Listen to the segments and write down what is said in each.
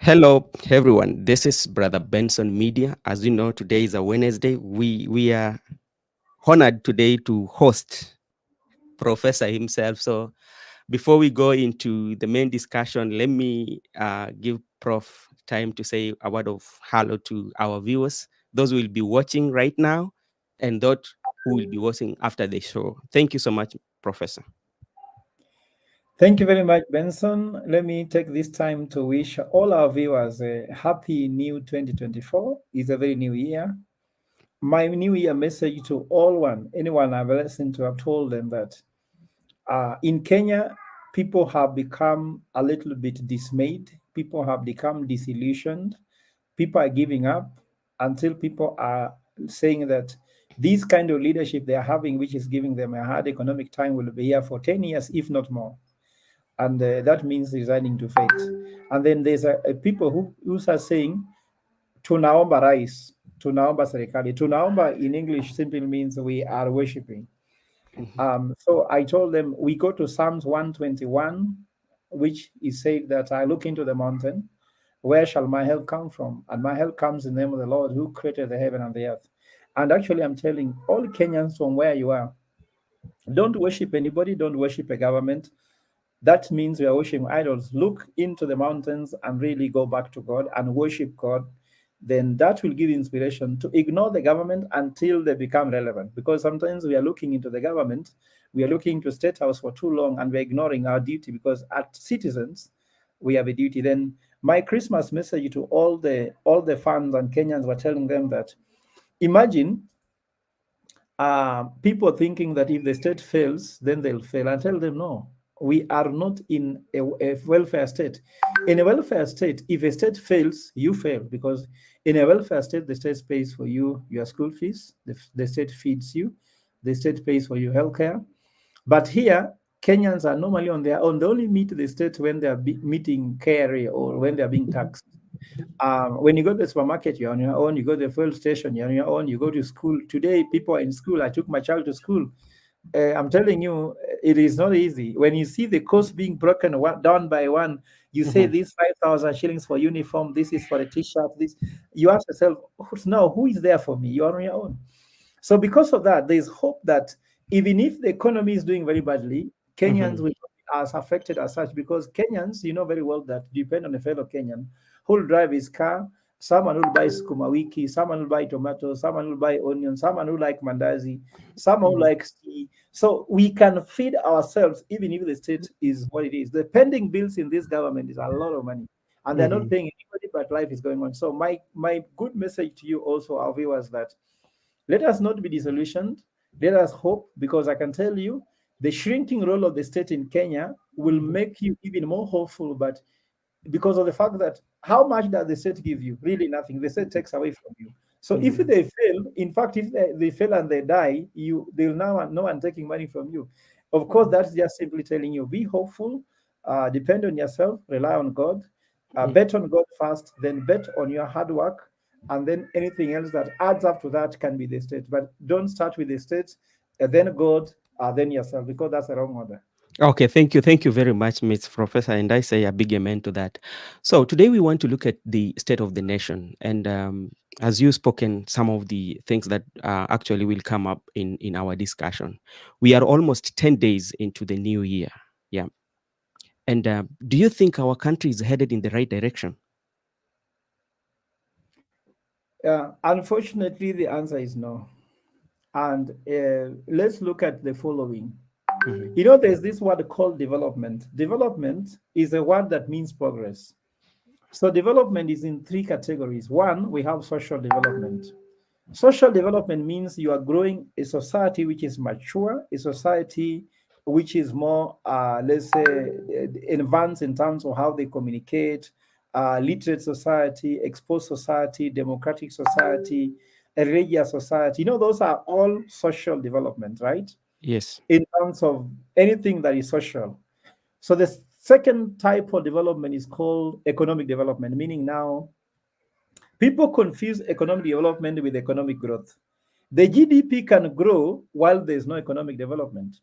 Hello, everyone. This is Brother Benson Media. As you know, today is a Wednesday. We are honored today to host Professor himself. So before we go into the main discussion, let me give Prof time to say a word of hello to our viewers, those who will be watching right now, and those who will be watching after the show. Thank you so much, Professor. Thank you very much, Benson. Let me take this time to wish all our viewers a happy new 2024. It's a very new year. My new year message to anyone I've listened to, I've told them that in Kenya, people have become a little bit dismayed. People have become disillusioned. People are giving up until people are saying that this kind of leadership they are having, which is giving them a hard economic time, will be here for 10 years, if not more, and that means resigning to fate. And then there's a people who are saying tunaomba rais, tunaomba serikali. Tunaomba in English simply means we are worshiping. Mhm. So I told them we go to Psalms 121, which is said that I look into the mountain, where shall my help come from? And my help comes in the name of the Lord who created the heaven and the earth. And actually, I'm telling all Kenyans from where you are, don't worship anybody, don't worship a government. That means we are worshiping idols. Look into the mountains and really go back to God and worship God. Then that will give inspiration to ignore the government until they become relevant. Because sometimes we are looking into the government, we are looking into State House for too long, and we're ignoring our duty because as citizens, we have a duty. Then my Christmas message to all the fans and Kenyans were telling them that imagine people thinking that if the state fails, then they'll fail. I tell them, no, we are not in a welfare state. In a welfare state, if a state fails, you fail because in a welfare state, the state pays for you your school fees, the state feeds you, the state pays for your healthcare. But here, Kenyans are normally on their own. They only meet the state when they are meeting KRA or when they are being taxed. When you go to the supermarket, you're on your own. You go to the fuel station, you're on your own. You go to school. Today, people are in school. I took my child to school. I'm telling you, it is not easy. When you see the cost being broken down by one, you say Mhm. this 5,000 shillings for uniform, this is for a t-shirt, this. You ask yourself, now who is there for me? You're on your own. So because of that, there's hope that even if the economy is doing very badly, Kenyans Mhm. will not be as affected as such because Kenyans, you know very well that depend on a fellow Kenyan who will drive his car. Someone will buy sukuma wiki, someone will buy tomatoes, someone will buy onions, someone will like mandazi, someone will Mhm. like tea. So we can feed ourselves even if the state is what it is. The pending bills in this government is a lot of money, and they're not Mhm. paying anybody, but life is going on. So my good message to you also, our viewers, that let us not be disillusioned. Let us hope, because I can tell you the shrinking role of the state in Kenya will Mhm. make you even more hopeful. But because of the fact that how much does the state give you? Really nothing. The state takes away from you. So if Mhm. they fail, in fact, if they fail and they die, they'll now no one taking money from you. Of course, that's just simply telling you be hopeful, depend on yourself, rely on God, Mhm. bet on God first, then bet on your hard work, and then anything else that adds up to that can be the state. But don't start with the state, then God, then yourself, because that's the wrong order. Okay, thank you. Thank you very much, Miss Professor. And I say a big amen to that. So today we want to look at the state of the nation. And as you spoken, some of the things that actually will come up in our discussion. We are almost 10 days into the new year. Yeah. And do you think our country is headed in the right direction? Unfortunately, the answer is no. And let's look at the following. Mhm. There's this word called development. Development is a word that means progress. So, development is in three categories. One, we have social development. Social development means you are growing a society which is mature, a society which is more, let's say, advanced in terms of how they communicate, literate society, exposed society, democratic society, a religious society. Those are all social development, right? Yes. In terms of anything that is social. So the second type of development is called economic development, meaning now people confuse economic development with economic growth. The GDP can grow while there's no economic development.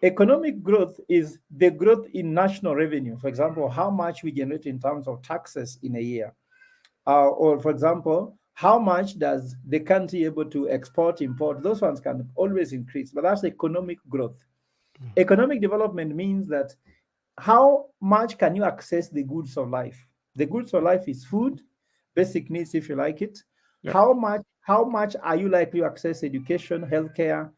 Economic growth is the growth in national revenue. For example, how much we generate in terms of taxes in a year. Or, for example, how much does the country able to export, import? Those ones can always increase, but that's economic growth. Economic development means that how much can you access the goods of life? The goods of life is food, basic needs, if you like it. Yep. How much are you likely to access education, healthcare,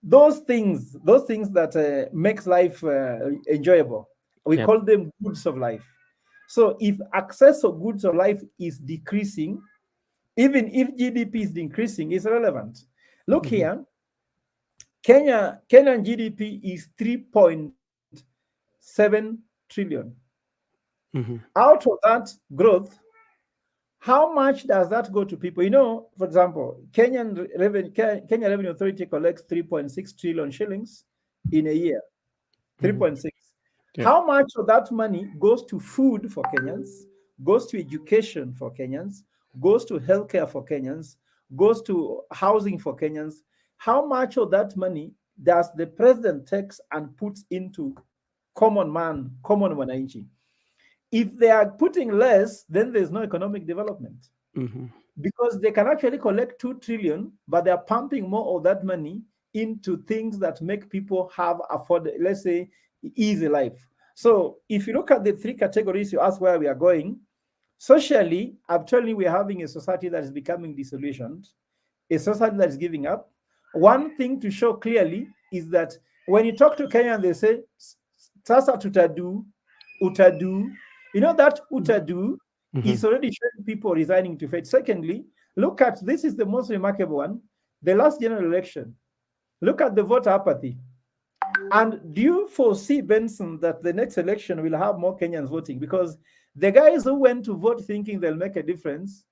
those things that makes life enjoyable? We Yep. call them goods of life. So if access of goods of life is decreasing, even if GDP is increasing, it's relevant. Look Mhm. here, Kenyan GDP is 3.7 trillion. Mhm. Out of that growth, how much does that go to people? For example, Kenya Revenue Authority collects 3.6 trillion shillings in a year. Mhm. 3.6. Yep. How much of that money goes to food for Kenyans, goes to education for Kenyans, goes to healthcare for Kenyans, goes to housing for Kenyans? How much of that money does the president takes and puts into common man, common wananchi? If they are putting less, then there's no economic development Mhm. because they can actually collect 2 trillion, but they're pumping more of that money into things that make people have let's say, easy life. So if you look at the three categories, you ask where we are going. Socially, I'm telling you, we're having a society that is becoming disillusioned, a society that is giving up. One thing to show clearly is that when you talk to Kenyan, they say, Sasa tutadu, utadu. That utadu Mhm. is already showing people resigning to fate. Secondly, look at this is the most remarkable one, the last general election. Look at the voter apathy. And do you foresee, Benson, that the next election will have more Kenyans voting? Because the guys who went to vote thinking they'll make a difference,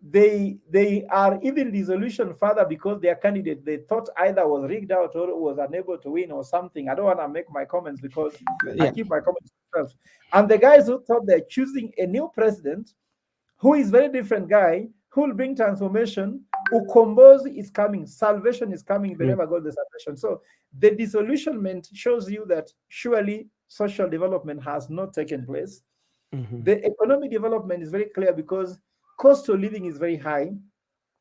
they are even disillusioned further because their candidate they thought either was rigged out or was unable to win or something. I don't want to make my comments because I Yeah. keep my comments to myself. And the guys who thought they're choosing a new president who is very different guy, who will bring transformation. Ukombozi is coming, salvation is coming. They Mhm. never got the salvation. So the disillusionment shows you that surely social development has not taken place. Mhm. The economic development is very clear because cost of living is very high.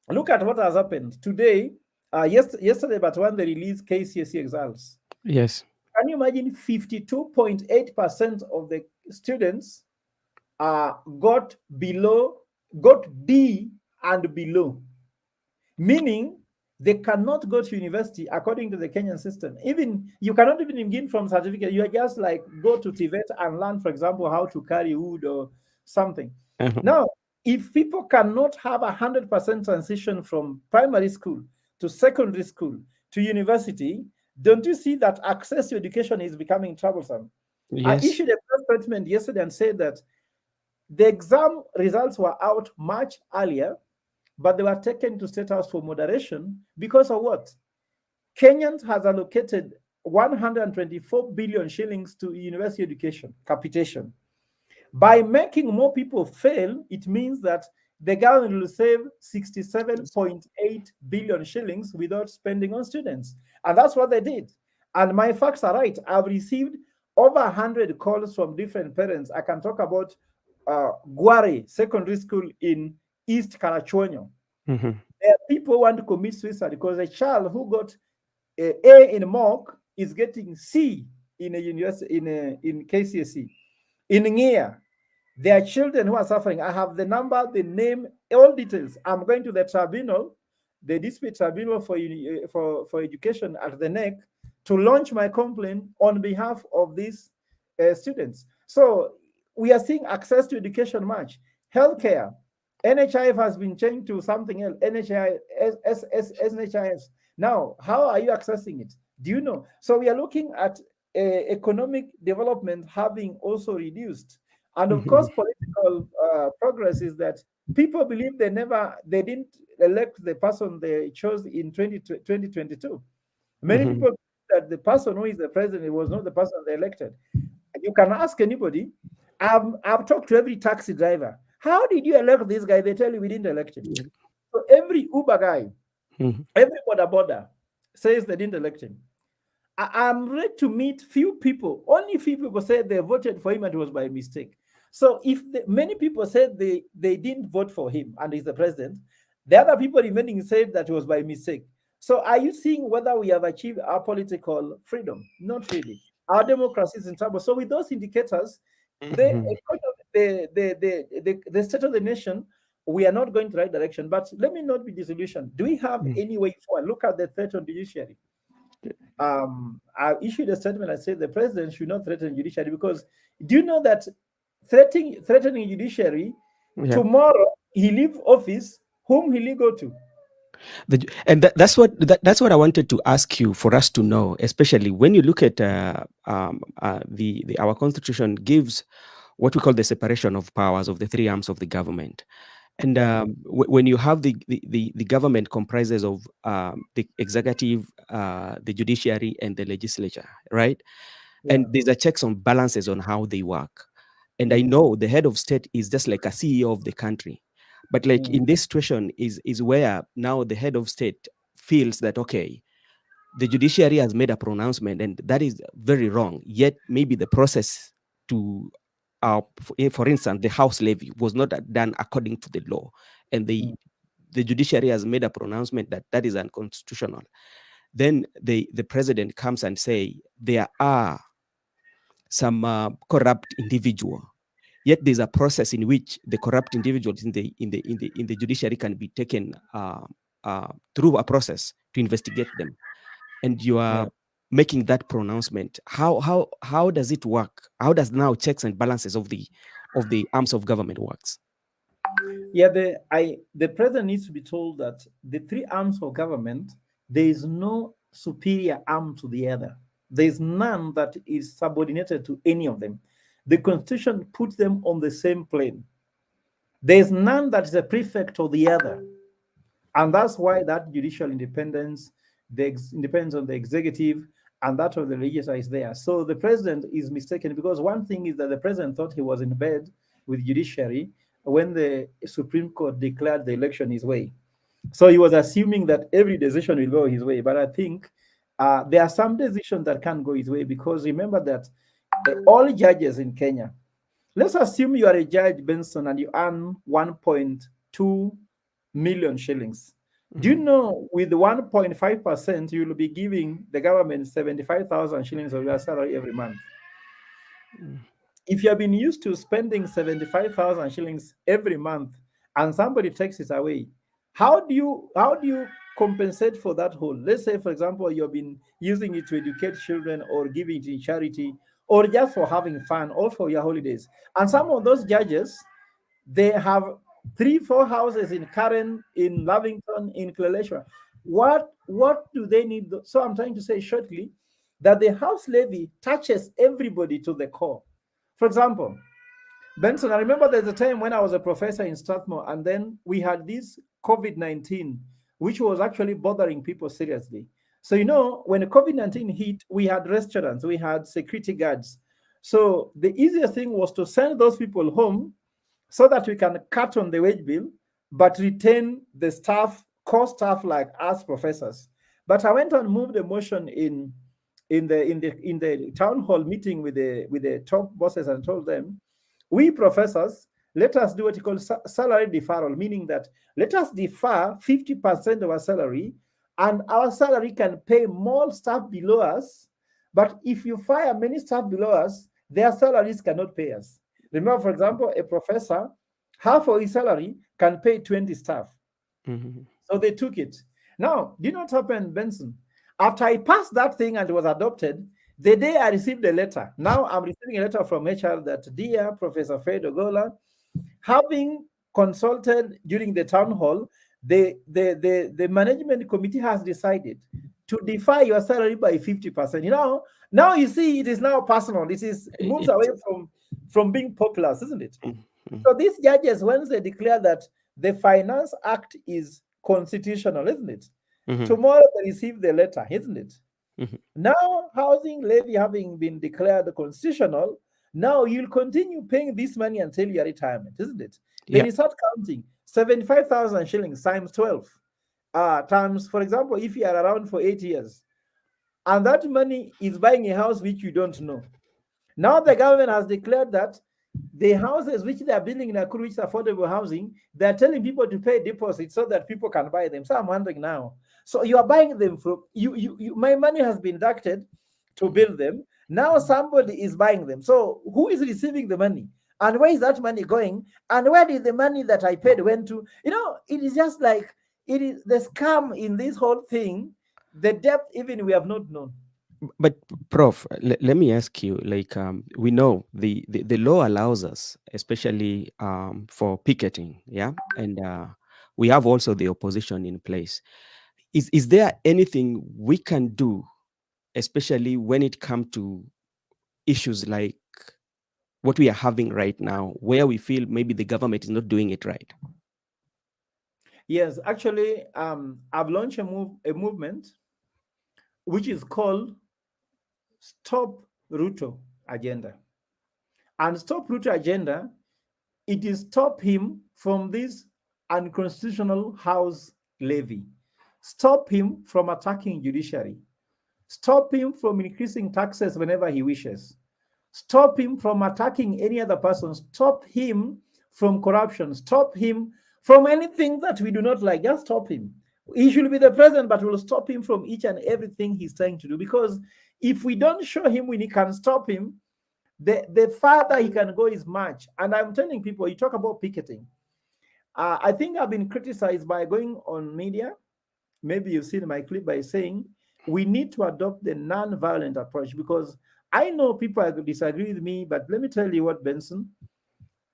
Look at what has happened today. Yesterday, but when they released KCSE results, Yes. can you imagine 52.8% of the students got below, got D and below, meaning they cannot go to university according to the Kenyan system. Even you cannot even begin from certificate. You are just like go to Tibet and learn, for example, how to carry wood or something. Uh-huh. Now, if people cannot have 100% transition from primary school to secondary school to university, don't you see that access to education is becoming troublesome? I Yes. issued a press statement yesterday and said that the exam results were out much earlier, but they were taken to State House for moderation because of what? Kenyans has allocated 124 billion shillings to university education capitation. By making more people fail, it means that the government will save 67.8 billion shillings without spending on students. And that's what they did. And my facts are right. I've received over 100 calls from different parents. I can talk about Guare Secondary School in East Karachuonyo. Mhm. There are people who want to commit suicide because a child who got A in mock is getting C in a university in KCSE. In Nia, there are children who are suffering. I have the number, the name, all details. I'm going to the tribunal, the dispute tribunal for education at the neck to launch my complaint on behalf of these students. So we are seeing access to education much. Healthcare, NHIF has been changed to something else. NHIS. Now, how are you accessing it? Do you know? So we are looking at economic development having also reduced, and of course, Mhm. political progress is that people believe they didn't elect the person they chose in 2022. Many Mhm. people believe that the person who is the president was not the person they elected. You can ask anybody. I've talked to every taxi driver. How did you elect this guy? They tell you we didn't elect him. Yep. So every Uber guy, Mhm. every border says they didn't elect him. I'm ready to meet few people. Only few people said they voted for him and it was by mistake. So if many people said they didn't vote for him and he's the president, the other people remaining said that it was by mistake. So are you seeing whether we have achieved our political freedom? Not really. Our democracy is in trouble. So with those indicators, Mhm. the state of the nation, we are not going to the right direction. But let me not be disillusioned. Do we have Mm. any way forward? Look at the threat on the judiciary. I issued a statement. I said the president should not threaten judiciary because do you know that threatening judiciary, Yeah. tomorrow he leave office, whom will he go to? And that's what I wanted to ask you for us to know, especially when you look at the our constitution gives what we call the separation of powers of the three arms of the government. And Yeah, when you have the government comprises of the executive, the judiciary, and the legislature, right? And yeah, there's a checks on balances on how they work. And I mm, know the head of state is just like a CEO of the country. But like mm, in this situation is where now the head of state feels that okay, the judiciary has made a pronouncement and that is very wrong. Yet maybe the process to for instance, the house levy was not done according to the law, and mm, the judiciary has made a pronouncement that that is unconstitutional. Then the president comes and say there are some corrupt individual. Yet there's a process in which the corrupt individuals in the judiciary can be taken through a process to investigate them, and you yeah. are making that pronouncement. How does it work? How does now checks and balances of the arms of government works? Yeah, the president needs to be told that the three arms of government, there is no superior arm to the other. There is none that is subordinated to any of them. The constitution puts them on the same plane. There is none that is a prefect of the other. And that's why that judicial independence, independence of the executive and that of the legislature is there. So the president is mistaken because one thing is that the president thought he was in bed with judiciary when the Supreme Court declared the election his way. So he was assuming that every decision will go his way. But I think there are some decisions that can't go his way because remember that all judges in Kenya, let's assume you are a judge, Benson, and you earn 1.2 million shillings. Do you Mhm. know with 1.5%, you will be giving the government 75,000 shillings of your salary every month? Mm. If you have been used to spending 75,000 shillings every month and somebody takes it away, how do you compensate for that whole? Let's say, for example, you've been using it to educate children or giving it in charity or just for having fun or for your holidays. And some of those judges, they have three, four houses in Karen, in Lavington, in Kileleshwa. What do they need? So I'm trying to say shortly that the house levy touches everybody to the core. For example, Benson, I remember there's a time when I was a professor in Strathmore, and then we had this COVID-19, which was actually bothering people seriously. So, when COVID-19 hit, we had restaurants, we had security guards. So, the easiest thing was to send those people home so that we can cut on the wage bill, but retain the staff, core staff like us professors. But I went and moved a motion in the town hall meeting with the top bosses and told them, we professors, let us do what you call salary deferral, meaning that let us defer 50% of our salary, and our salary can pay more staff below us. But if you fire many staff below us, their salaries cannot pay us. Remember, for example, a professor, half of his salary can pay 20 staff. Mhm. So they took it. Now, do you know what happened, Benson? After I passed that thing and it was adopted, the day I received a letter, now I'm receiving a letter from HR that, dear Professor Fred Ogola, having consulted during the town hall, the management committee has decided to defer your salary by 50%. Now you see it is now personal. It moves away It's from being popular, isn't it? mm, mm, So these judges, once they declare that the Finance Act is constitutional, isn't it? mhm, Tomorrow they receive the letter, isn't it? mhm. Now, housing levy having been declared constitutional, now you'll continue paying this money until your retirement, isn't it? Then Yeah. you start counting 75,000 shillings times 12. Times, for example, if you are around for 8 years, and that money is buying a house which you don't know. Now the government has declared that the houses which they are building in Nakuru, which is affordable housing, they are telling people to pay deposits so that people can buy them. So I'm wondering now. So you are buying them from you. My money has been deducted to build them. Now somebody is buying them. So who is receiving the money? And where is that money going? And where did the money that I paid went to? It is just like it is the scam in this whole thing. The depth even we have not known. But Prof, let me ask you, like, we know the law allows us, especially for picketing, yeah, and we have also the opposition in place. Is there anything we can do, especially when it comes to issues like what we are having right now, where we feel maybe the government is not doing it right? Yes, actually, I've launched a movement which is called Stop Ruto Agenda. And Stop Ruto Agenda, it is stop him from this unconstitutional house levy. Stop him from attacking judiciary. Stop him from increasing taxes whenever he wishes. Stop him from attacking any other person. Stop him from corruption. Stop him from anything that we do not like. Just stop him. He should be the president, but we'll stop him from each and everything he's trying to do. Because if we don't show him when he can stop him, the farther he can go is much. And I'm telling people, you talk about picketing. I think I've been criticized by going on media. Maybe you've seen my clip by saying we need to adopt the non-violent approach, because I know people disagree with me, but let me tell you what, Benson.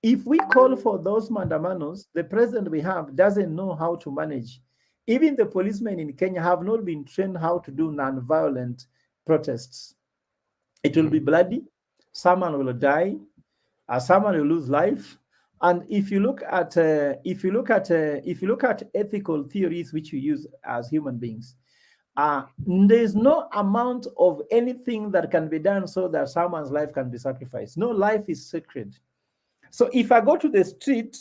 If we call for those mandamanos, the president we have doesn't know how to manage. Even the policemen in Kenya have not been trained how to do non-violent protests. It will be bloody. Someone will die. Someone will lose life. And if you look at ethical theories which we use as human beings, there's no amount of anything that can be done so that someone's life can be sacrificed. No life is sacred. So if I go to the street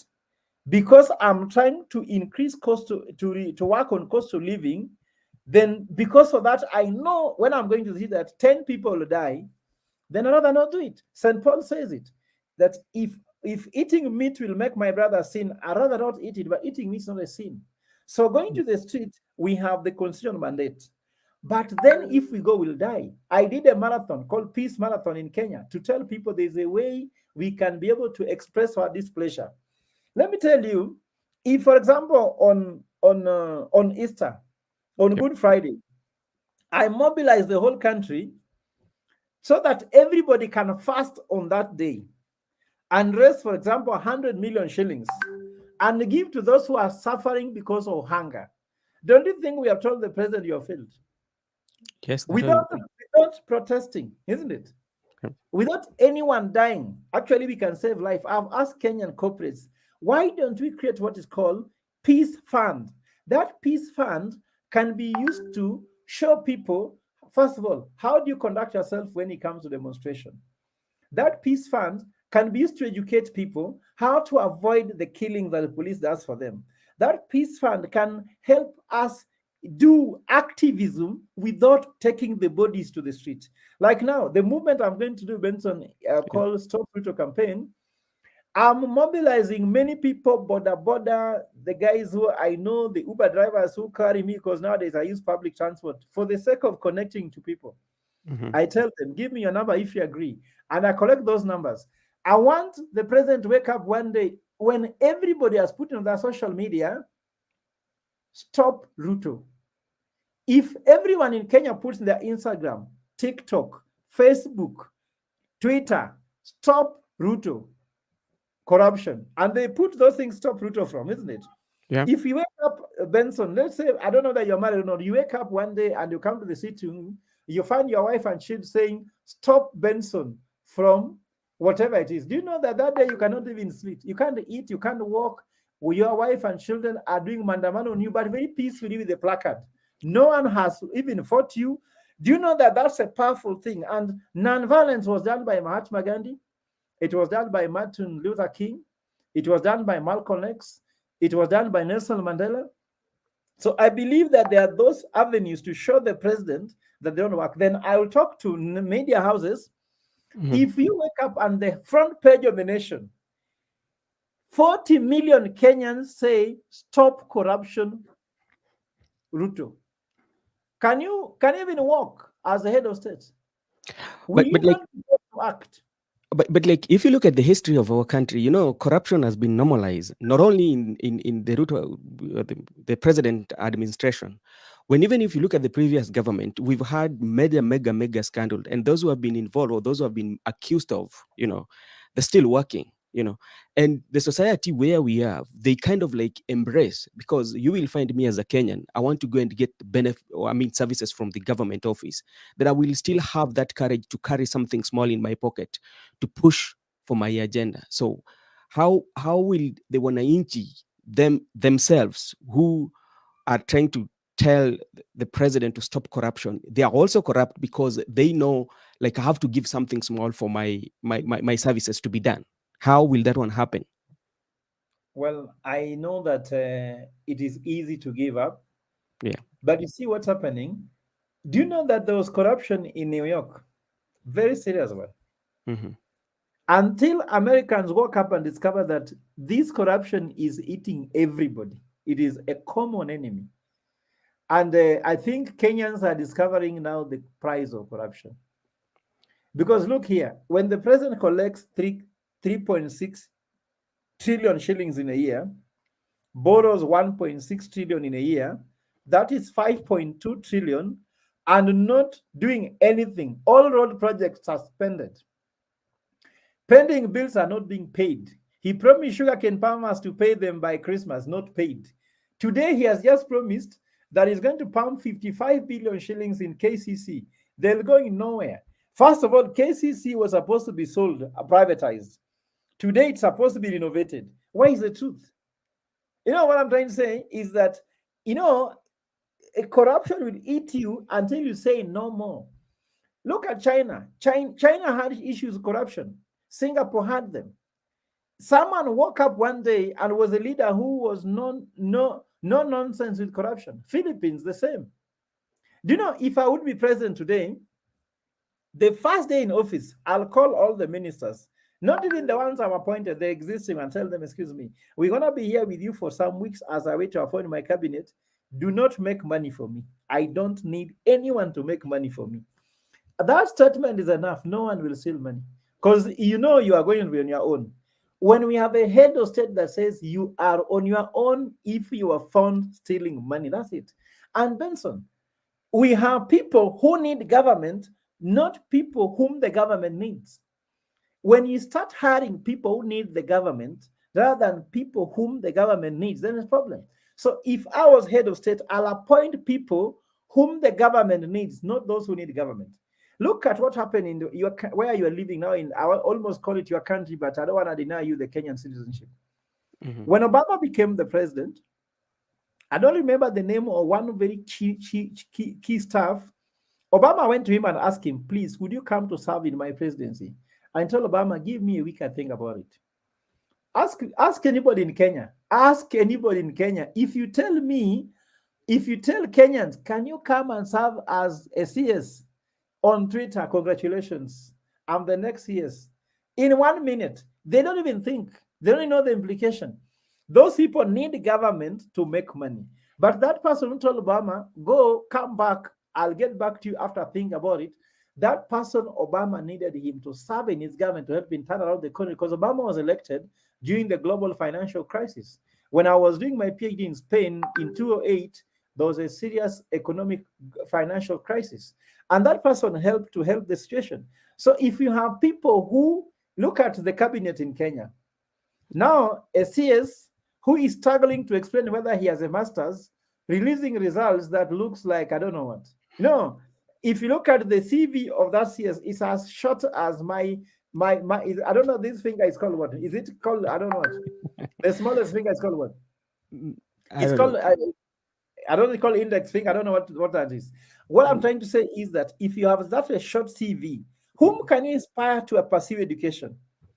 because I'm trying to increase cost to work on cost of living, then because of that, I know when I'm going to see that 10 people will die, then I'd rather not do it. St. Paul says it, that if eating meat will make my brother sin, I'd rather not eat it, but eating meat is not a sin. So going to the street, we have the constitutional mandate. But then if we go, we'll die. I did a marathon called Peace Marathon in Kenya to tell people there's a way we can be able to express our displeasure. Let me tell you, if, for example, on Easter, on Good Friday, I mobilize the whole country so that everybody can fast on that day and raise, for example, 100 million shillings and give to those who are suffering because of hunger. Don't you think we have told the president you have failed? Yes, Without protesting, isn't it? Yep. Without anyone dying, actually we can save life. I've asked Kenyan corporates, why don't we create what is called peace fund? That peace fund can be used to show people, first of all, how do you conduct yourself when it comes to demonstration? That peace fund can be used to educate people how to avoid the killing that the police does for them. That peace fund can help us do activism without taking the bodies to the street. Like now, the movement I'm going to do, Benson, called Stop Ruto campaign. I'm mobilizing many people, border, the guys who I know, the Uber drivers who carry me, because nowadays I use public transport for the sake of connecting to people. I tell them, give me your number if you agree. And I collect those numbers. I want the president to wake up one day when everybody has put on their social media, Stop Ruto. If everyone in Kenya puts in their Instagram, TikTok, Facebook, Twitter, Stop Ruto corruption, and they put those things Stop Ruto from, isn't it? Yeah. If you wake up, Benson, let's say, I don't know that you're married or not, you wake up one day and you come to the sitting room, you find your wife and she's saying, Stop Benson from whatever it is. Do you know that day you cannot even sleep? You can't eat, you can't walk. Your wife and children are doing mandamano on you, but very peacefully with a placard. No one has even fought you. Do you know that that's a powerful thing? And non-violence was done by Mahatma Gandhi. It was done by Martin Luther King. It was done by Malcolm X. It was done by Nelson Mandela. So I believe that there are those avenues to show the president that they don't work. Then I will talk to media houses. Mhm. If you wake up on the front page of the nation, 40 million Kenyans say stop corruption, Ruto. Can you even walk as a head of state? Will But you but like not be able to act? but like if you look at the history of our country, corruption has been normalized not only in the root of the president administration. When even if you look at the previous government, we've had mega scandal, and those who have been involved or those who have been accused of, they're still working. And the society where we are, they kind of like embrace, because you will find me as a Kenyan, I want to go and get benefit, or I mean services from the government office, that I will still have that courage to carry something small in my pocket to push for my agenda. So how will the wananchi themselves, who are trying to tell the president to stop corruption, they are also corrupt because they know, like, I have to give something small for my services to be done. How will that one happen? Well, I know that it is easy to give up, Yeah. but you see what's happening. Do you know that there was corruption in New York? Very serious one. Hmm. Until Americans woke up and discovered that this corruption is eating everybody. It is a common enemy. And I think Kenyans are discovering now the price of corruption. Because look here, when the president collects 3.6 trillion shillings in a year, borrows 1.6 trillion in a year, that is 5.2 trillion, and not doing anything. All road projects suspended. Pending bills are not being paid. He promised sugarcane farmers to pay them by Christmas, not paid. Today, he has just promised that he's going to pump 55 billion shillings in KCC. They're going nowhere. First of all, KCC was supposed to be sold, privatized. Today, it's supposed to be renovated. Why is the truth? You know what I'm trying to say is that, you know, a corruption will eat you until you say no more. Look at China. China had issues with corruption. Singapore had them. Someone woke up one day and was a leader who was no nonsense with corruption. Philippines, the same. Do you know, if I would be president today, the first day in office, I'll call all the ministers, not even the ones I've appointed, the existing, and tell them, excuse me, we're going to be here with you for some weeks as I wait to appoint my cabinet. Do not make money for me. I don't need anyone to make money for me. That statement is enough. No one will steal money because you know you are going to be on your own. When we have a head of state that says you are on your own if you are found stealing money, that's it. And Benson, we have people who need government, not people whom the government needs. When you start hiring people who need the government rather than people whom the government needs, then it's a problem. So if I was head of state, I'll appoint people whom the government needs, not those who need government. Look at what happened in where you are living now. I will almost call it your country, but I don't want to deny you the Kenyan citizenship. Hmm. When Obama became the president, I don't remember the name of one very key staff. Obama went to him and asked him, please, would you come to serve in my presidency? I told Obama, give me a week, I think about it. Ask anybody in Kenya. Ask anybody in Kenya. If you tell Kenyans, can you come and serve as a CS on Twitter? Congratulations. I'm the next CS. In 1 minute, they don't even think. They don't know the implication. Those people need government to make money. But that person who told Obama, go, come back, I'll get back to you after thinking about it. That person, Obama needed him to serve in his government to help him turn around the economy because Obama was elected during the global financial crisis. When I was doing my PhD in Spain in 2008, there was a serious economic financial crisis. And that person helped to help the situation. So if you have people who look at the cabinet in Kenya, now a CS who is struggling to explain whether he has a master's, releasing results that looks like I don't know what. No, if you look at the CV of that CS, it's as short as my I don't know, this finger is called what? Is it called, I don't know what. The smallest finger is called what? I It's don't know. called I don't call index finger. I don't know what that is. What I'm trying to say is that if you have that a short CV, whom can you inspire to a passive education?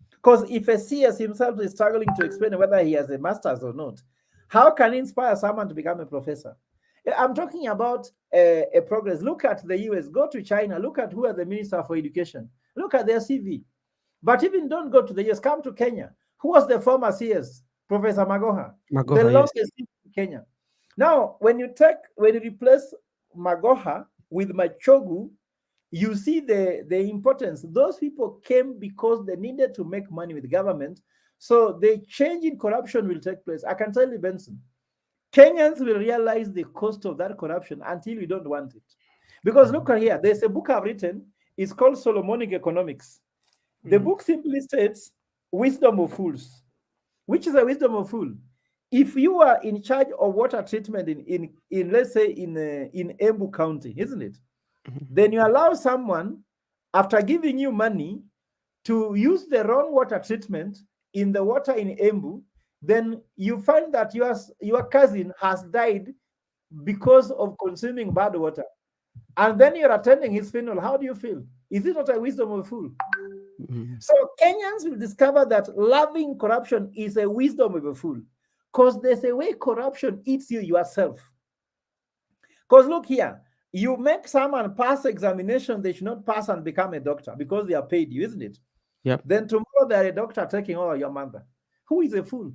Because if a CS himself is struggling to explain whether he has a master's or not, how can he inspire someone to become a professor? I'm talking about a progress. Look at the US, go to China, look at who are the minister for education, look at their CV. But even don't go to the US, come to Kenya. Who was the former CS? Professor Magoha, the Magoha, yes. longest in Kenya. Now, when you replace Magoha with Machogu, you see the importance. Those people came because they needed to make money with government. So the change in corruption will take place. I can tell you, Benson, Kenyans will realize the cost of that corruption until we don't want it. Because look at here, there's a book I've written, it's called Solomonic Economics. The Mhm. book simply states wisdom of fools. Which is a wisdom of fool? If you are in charge of water treatment in let's say in Embu County, isn't it? Mhm. Then you allow someone after giving you money to use the wrong water treatment in the water in Embu, then you find that your cousin has died because of consuming bad water. And then you're attending his funeral. How do you feel? Is it not a wisdom of a fool? Mhm. So Kenyans will discover that loving corruption is a wisdom of a fool. Because there's a way corruption eats you yourself. Because look here, you make someone pass examination they should not pass and become a doctor because they are paid you, isn't it? Yep. Then tomorrow they're a doctor taking over your mother. Who is a fool?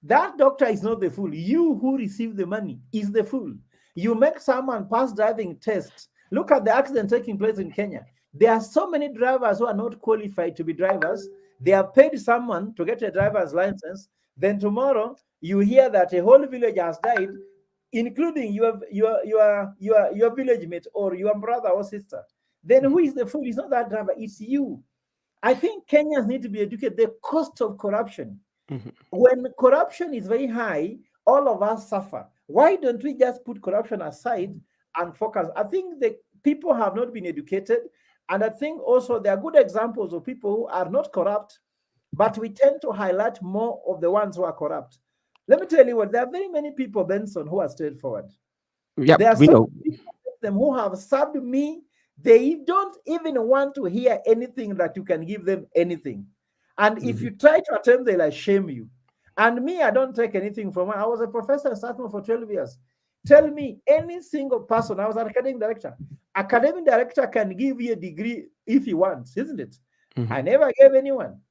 That doctor is not the fool. You who receive the money is the fool. You make someone pass driving tests. Look at the accident taking place in Kenya. There are so many drivers who are not qualified to be drivers. They have paid someone to get a driver's license. Then tomorrow you hear that a whole village has died, including your village mate or your brother or sister. Then who is the fool? It's not that driver, it's you. I think Kenyans need to be educated the cost of corruption. Mhm. When corruption is very high, all of us suffer. Why don't we just put corruption aside and focus? I think the people have not been educated, and I think also there are good examples of people who are not corrupt, but we tend to highlight more of the ones who are corrupt. Let me tell you what, there are very many people, Benson, who are straightforward. Yep, There are we so know. many people of them who have served me. They don't even want to hear anything that you can give them anything. And if Mhm. you try to attempt, they'll shame you. And me, I don't take anything from her. I was a professor in Statman for 12 years. Tell me any single person, I was an academic director. Academic director can give you a degree if he wants, isn't it? Mhm. I never gave anyone.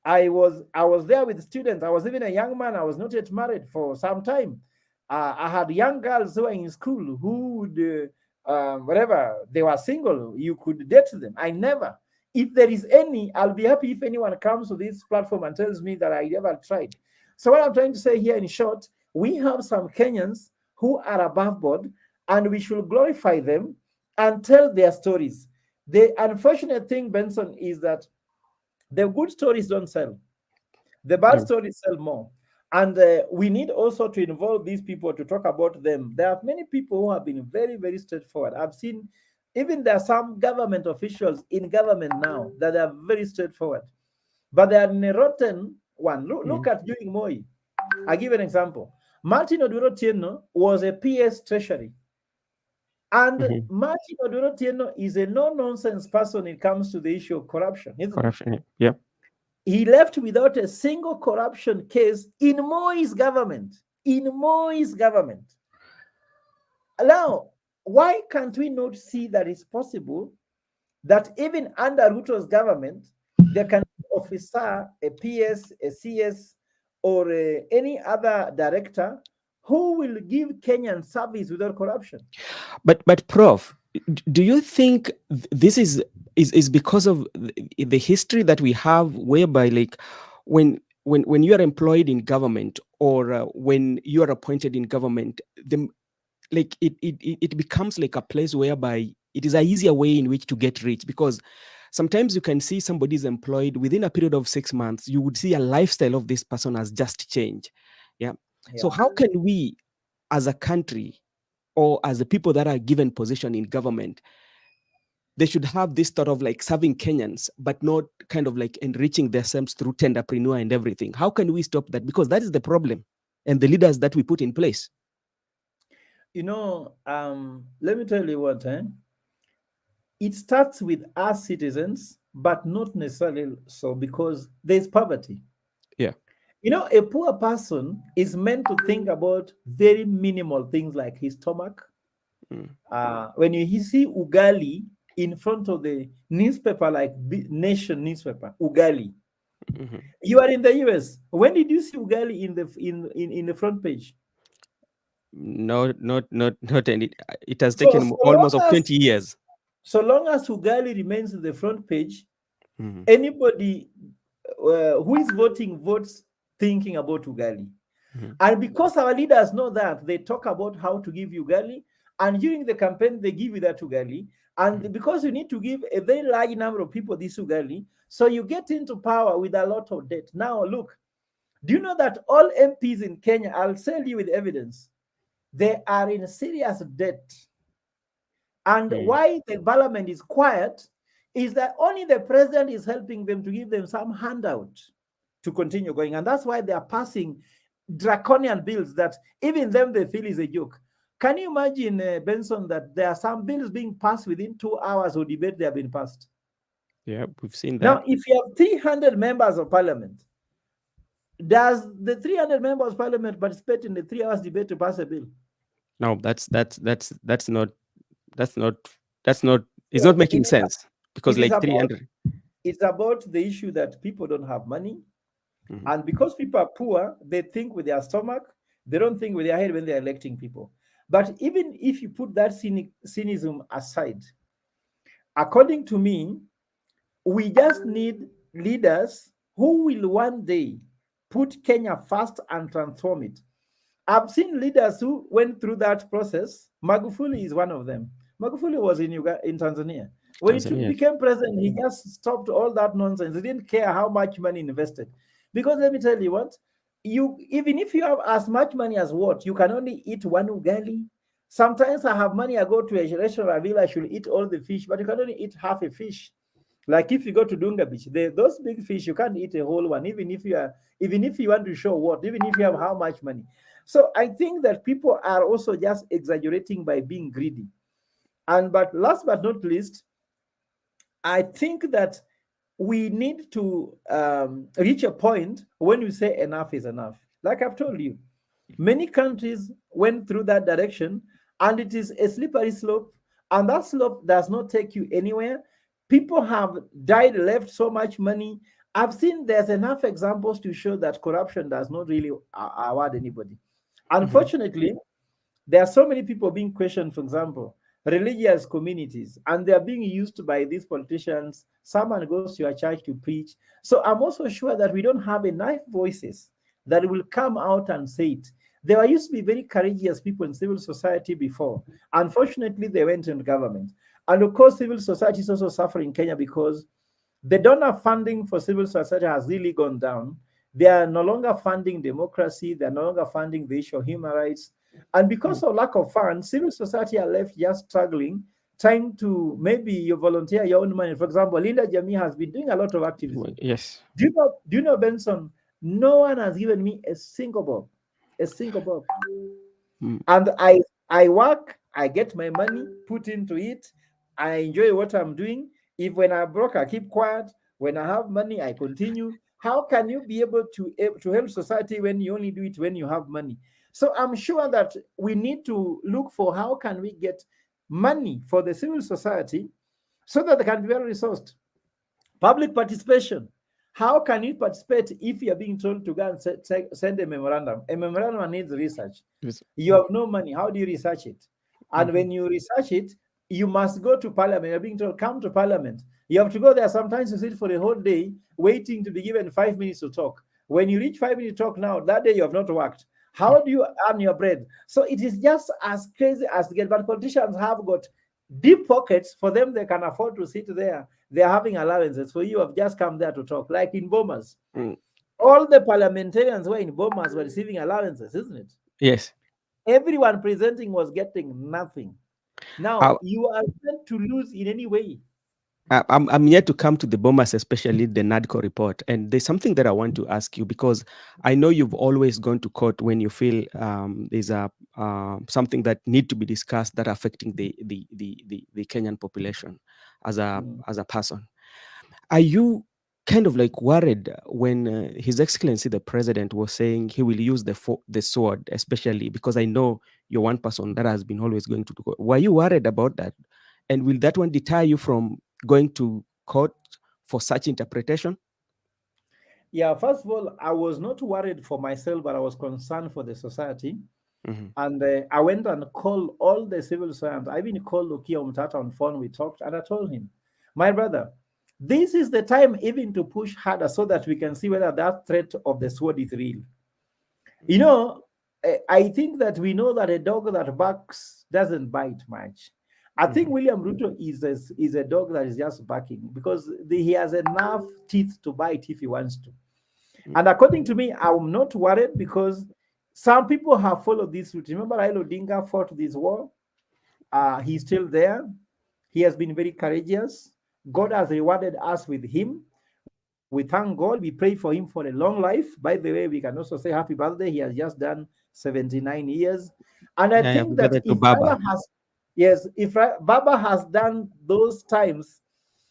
I was there with students. I was even a young man. I was not yet married for some time. I had young girls who were in school who would, whatever, they were single. You could date them. I never. If there is any, I'll be happy if anyone comes to this platform and tells me that I never tried. So what I'm trying to say here, in short, we have some Kenyans who are above board, and we should glorify them and tell their stories. The unfortunate thing, Benson, is that the good stories don't sell. The bad Yeah. stories sell more. And we need also to involve these people to talk about them. There are many people who have been very, very straightforward. I've seen even there are some government officials in government now that are very straightforward, but they are in a rotten one. Look Mhm. at during Moi. I give an example. Martin Oduro Tieno was a PS Treasury. And Mhm. Martin Oduro Tieno is a no-nonsense person when it comes to the issue of corruption, isn't it? Corruption. Yeah. He left without a single corruption case in Moi's government. In Moi's government. Now, why can't we not see that it's possible that even under Ruto's government, there can be an officer, a PS, a CS, or any other director who will give Kenyan service without corruption? But Prof, do you think this is because of the history that we have, whereby like when you are employed in government, or when you are appointed in government, the like it becomes like a place whereby it is a easier way in which to get rich, because sometimes you can see somebody is employed within a period of 6 months, you would see a lifestyle of this person has just changed. Yeah. So Yeah. how can we as a country, or as the people that are given position in government, they should have this thought of like serving Kenyans, but not kind of like enriching themselves through tenderpreneur and everything? How can we stop that? Because that is the problem, and the leaders that we put in place. Let me tell you what, it starts with us citizens, but not necessarily so, because there's poverty. Yeah. You know, a poor person is meant to think about very minimal things like his stomach. Mm, When you see ugali in front of the newspaper, like Nation newspaper, ugali, mhm. you are in the US. When did you see ugali in the front page? No, not any. It has So taken so long almost of as 20 years. so long as ugali remains in the front page, Mhm, anybody who is voting votes thinking about ugali. mhm, And because our leaders know that, they talk about how to give ugali, and during the campaign they give you that ugali. mhm, And because you need to give a very large number of people this ugali, so you get into power with a lot of debt. Now look, do you know that all MPs in Kenya, I'll tell you with evidence, they are in serious debt. And mm. why the parliament is quiet is that only the president is helping them to give them some handout to continue going. And that's why they are passing draconian bills that even them they feel is a joke. Can you imagine, Benson, that there are some bills being passed within 2 hours of debate they have been passed? Yeah, we've seen that. Now, if you have 300 members of parliament, does the 300 members of parliament participate in the 3 hours debate to pass a bill? No, that's not that's not that's not it's not So making sense because it is like about 300. it's about the issue that people don't have money. Mhm, And because people are poor, they think with their stomach, they don't think with their head when they're electing people. But even if you put that cynicism aside, according to me, we just need leaders who will one day put Kenya first and transform it. I've seen leaders who went through that process. Magufuli is one of them. Magufuli was in Tanzania. When he Tanzania. became president, he just stopped all that nonsense. He didn't care how much money invested. Because let me tell you what, you even if you have as much money as what, you can only eat one ugali. Sometimes I have money, I go to a restaurant, I feel I should eat all the fish, but you can only eat half a fish. Like if you go to Dunga Beach, those big fish you can't eat a whole one, even if you want to show what, even if you have how much money. So I think that people are also just exaggerating by being greedy. And but last but not least, I think that we need to reach a point when we say enough is enough. Like I've told you, many countries went through that direction, and it is a slippery slope, and that slope does not take you anywhere. People have died, left so much money. I've seen there's enough examples to show that corruption does not really award anybody. Mhm, Unfortunately, there are so many people being questioned, for example, religious communities, and they are being used by these politicians. Someone goes to your church to preach. So I'm also sure that we don't have enough voices that will come out and say it. There used to be very courageous people in civil society before. Unfortunately, they went into government. And of course, civil society is also suffering in Kenya because the donor funding for civil society has really gone down. They are no longer funding democracy. They are no longer funding the issue of human rights. And mm. because of lack of funds, civil society are left just struggling, trying to maybe you volunteer your own money. For example, Linda Jamii has been doing a lot of activism. Yes. Do you know, Benson? No one has given me a single bob. A single bob. Mm, And I work, I get my money, put into it, I enjoy what I'm doing. If when I broke, I keep quiet. When I have money, I continue. How can you be able to help society when you only do it when you have money? So I'm sure that we need to look for how can we get money for the civil society so that they can be well resourced. Public participation. How can you participate if you are being told to go and send a memorandum? A memorandum needs research. yes. You have no money. How do you research it? And Mhm, when you research it, you must go to parliament. You're being told, come to parliament. You have to go there. Sometimes you sit for a whole day waiting to be given 5 minutes to talk. When you reach 5 minutes to talk now, that day you have not worked. mm. How do you earn your bread? So it is just as crazy as to get, but politicians have got deep pockets. For them, they can afford to sit there. They're having allowances. For you have just come there to talk, like in Bomas. Mm. All the parliamentarians were in Bomas were receiving allowances, isn't it? Yes. Everyone presenting was getting nothing. I, Now you are meant to lose in any way. I'm yet to come to the bombers, especially the NADCO report. And there's something that I want to ask you because I know you've always gone to court when you feel there's a something that need to be discussed that affecting the Kenyan population as a Mm. as a person. Are you kind of like worried when His Excellency the President was saying he will use the sword, especially because I know you're one person that has been always going to court. Were you worried about that? And will that one deter you from going to court for such interpretation? Yeah, first of all, I was not worried for myself, but I was concerned for the society. Mm-hmm. And I went and called all the civil servants. I even called Okia Umtata on phone. We talked, and I told him, my brother, this is the time even to push harder so that we can see whether that threat of the sword is real. You know, I think that we know that a dog that barks doesn't bite much. I think Mm-hmm. William Ruto is a dog that is just barking because he has enough teeth to bite if he wants to. And according to me, I'm not worried because some people have followed this route. Remember, Raila Odinga fought this war. He's still there. He has been very courageous. God has rewarded us with him. We thank God. We pray for him for a long life. By the way, we can also say happy birthday. He has just done 79 years. And I Yeah, yeah, think happy that birthday to if Baba. Raila has, yes, if Baba has done those times,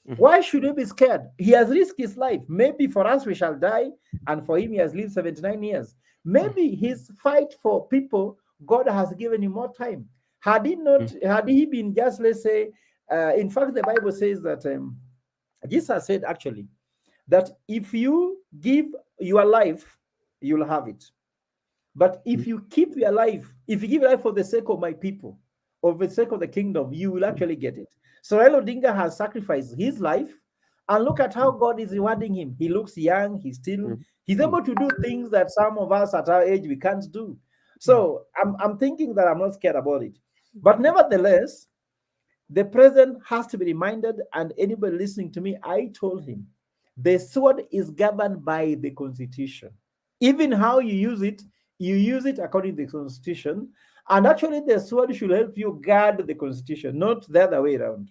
Mm-hmm. why should we be scared? He has risked his life. Maybe for us we shall die, and for him he has lived 79 years. Maybe his fight for people, God has given him more time. Had he not, had he been just, let's say, in fact, the Bible says that Jesus said actually that if you give your life, you'll have it. But if you keep your life, if you give your life for the sake of my people, or for the sake of the kingdom, you will actually get it. So Raila Odinga has sacrificed his life, and look at how God is rewarding him. He looks young. He's able to do things that some of us at our age we can't do. So I'm thinking that I'm not scared about it. But nevertheless, the president has to be reminded, and anybody listening to me, I told him the sword is governed by the constitution. Even how you use it according to the constitution. And actually, the sword should help you guard the constitution, not the other way around.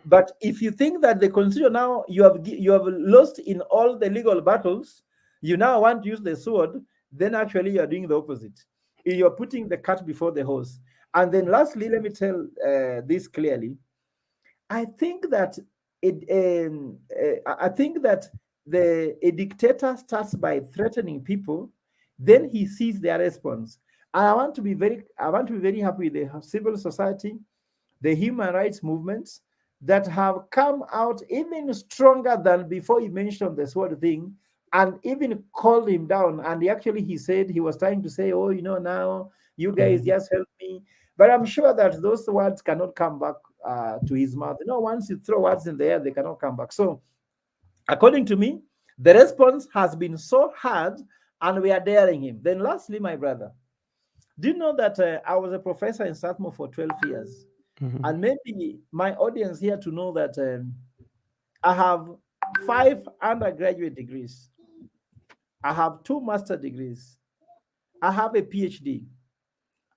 But if you think that the constitution now you have lost in all the legal battles, you now want to use the sword, then actually you are doing the opposite. You're putting the cart before the horse. And then lastly, let me tell this clearly. I think that I think that a dictator starts by threatening people, then he sees their response. And I want to be very happy with the civil society, the human rights movements that have come out even stronger than before he mentioned the sword thing, and even called him down. And he said he was trying to say, oh, now you guys Mm-hmm. just help me. But I'm sure that those words cannot come back to his mouth. Once you throw words in the air, they cannot come back. So, according to me, the response has been so hard, and we are daring him. Then, lastly, my brother, do you know that I was a professor in Satmo for 12 years? Mm-hmm. And maybe my audience here to know that I have 5 undergraduate degrees. I have 2 master degrees. I have a PhD.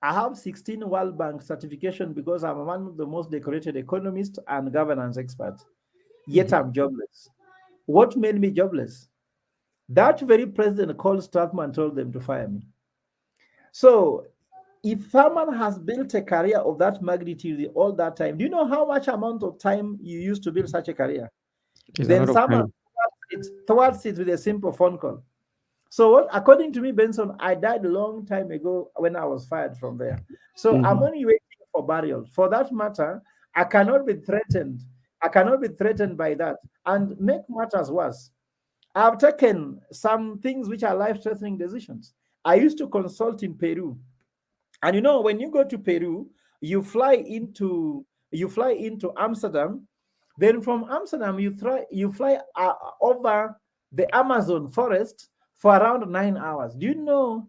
I have 16 World Bank certification because I'm one of the most decorated economists and governance experts. Yet I'm jobless. What made me jobless? That very president called Strathman and told them to fire me. So if someone has built a career of that magnitude all that time, do you know how much amount of time you used to build such a career? It's a Then lot of someone time. towards it with a simple phone call. So what, according to me, Benson, I died a long time ago when I was fired from there. So I'm Mm-hmm. only waiting for burial. For that matter, I cannot be threatened. I cannot be threatened by that. And make matters worse, I've taken some things which are life-threatening decisions. I used to consult in Peru, and when you go to Peru, you fly into Amsterdam. Then from Amsterdam, you fly over the Amazon forest for around 9 hours. Do you know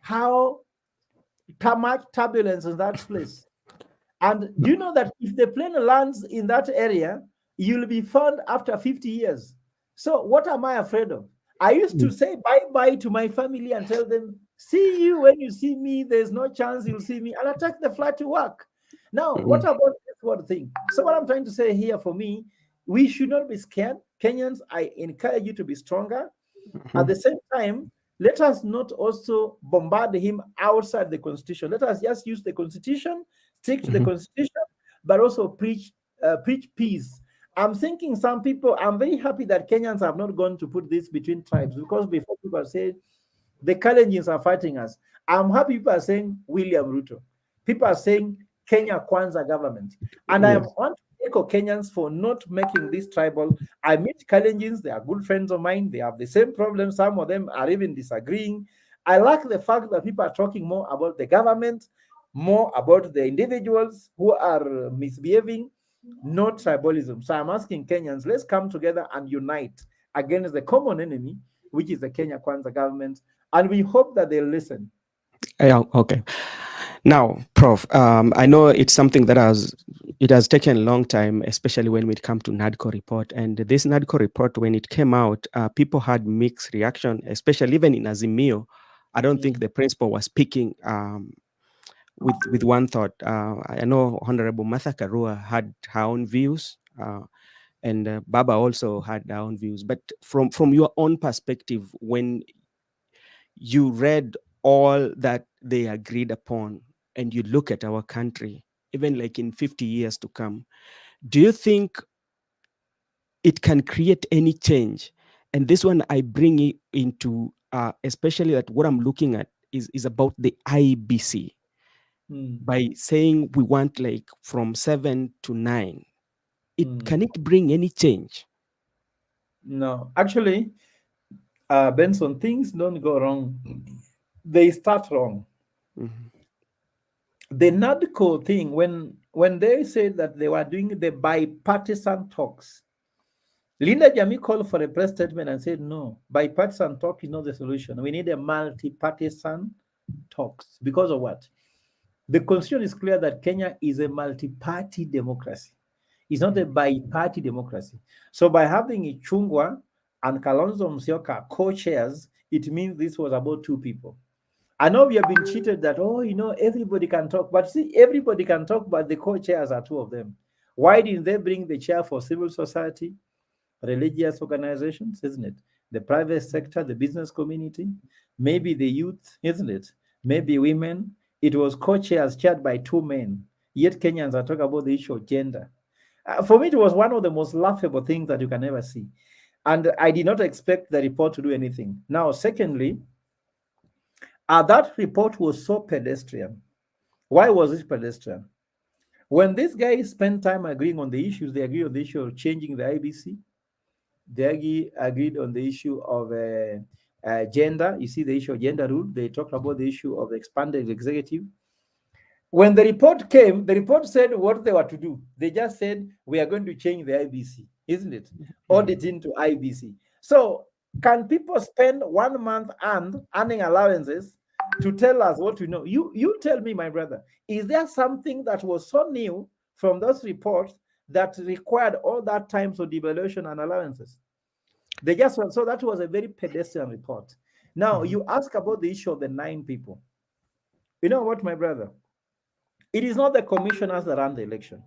how much turbulence in that place? And do you know that if the plane lands in that area, you'll be found after 50 years? So, what am I afraid of? I used to say bye bye to my family and tell them, see you when you see me. There's no chance you'll see me. And I take the flight to work. Now, what Mm-hmm. about this one thing? So, what I'm trying to say here for me, we should not be scared. Kenyans, I encourage you to be stronger. At the same time, let us not also bombard him outside the constitution. Let us just use the constitution, stick to the Mm-hmm. constitution, but also preach peace. I'm thinking some people, I'm very happy that Kenyans have not gone to put this between tribes, because before people say the Kalenjins are fighting us. I'm happy people are saying William Ruto. People are saying Kenya Kwanza government. And I Yes. want to echo Kenyans for not making this tribal. I meet Kalenjins, they are good friends of mine. They have the same problem. Some of them are even disagreeing. I like the fact that people are talking more about the government, more about the individuals who are misbehaving, not tribalism. So I'm asking Kenyans, let's come together and unite against the common enemy, which is the Kenya Kwanza government, and we hope that they'll listen. Yeah, okay. Now, Prof, I know it's something that has taken a long time, especially when it comes to NADCO report. And this NADCO report, when it came out, people had mixed reaction, especially even in Azimio. I don't think Mm, the principal was speaking with one thought. I know Honorable Martha Karua had her own views, and Baba also had her own views. But from your own perspective, when you read all that they agreed upon and you look at our country, even like in 50 years to come, do you think it can create any change? And this one I bring it into, especially that what I'm looking at is about the IBC. mm, By saying we want like from 7 to 9, it mm. can it bring any change? No, actually, Benson, things don't go wrong. They start wrong. Mhm. The NADCO thing, when they said that they were doing the bipartisan talks, Linda Jami called for a press statement and said, no, bipartisan talk is not the solution. We need a multi-partisan talks. Because of what? The constitution is clear that Kenya is a multi-party democracy. It's not a bi-party democracy. So by having Ichungwa and Kalonzo Musyoka co-chairs, it means this was about two people. I know we have been cheated that, oh, everybody can talk. But see, everybody can talk, but the co-chairs are two of them. Why didn't they bring the chair for civil society, religious organizations, isn't it? The private sector, the business community, maybe the youth, isn't it? Maybe women. It was co-chairs chaired by two men. Yet Kenyans are talking about the issue of gender. For me, it was one of the most laughable things that you can ever see. And I did not expect the report to do anything. Now, secondly, that report was so pedestrian. Why was it pedestrian? When these guys spent time agreeing on the issues, they agreed on the issue of changing the IBC. They agreed on the issue of gender. You see the issue of gender rule. They talked about the issue of expanded executive. When the report came, the report said what they were to do. They just said, we are going to change the IBC, isn't it? Mhm. Audit into IBC. So can people spend 1 month and earning allowances to tell us what we know? You tell me, my brother, is there something that was so new from those reports that required all that time for devaluation and allowances? They just went, so that was a very pedestrian report. Now Mhm. you ask about the issue of the 9 people. You know what, my brother? It is not the commissioners that run the election.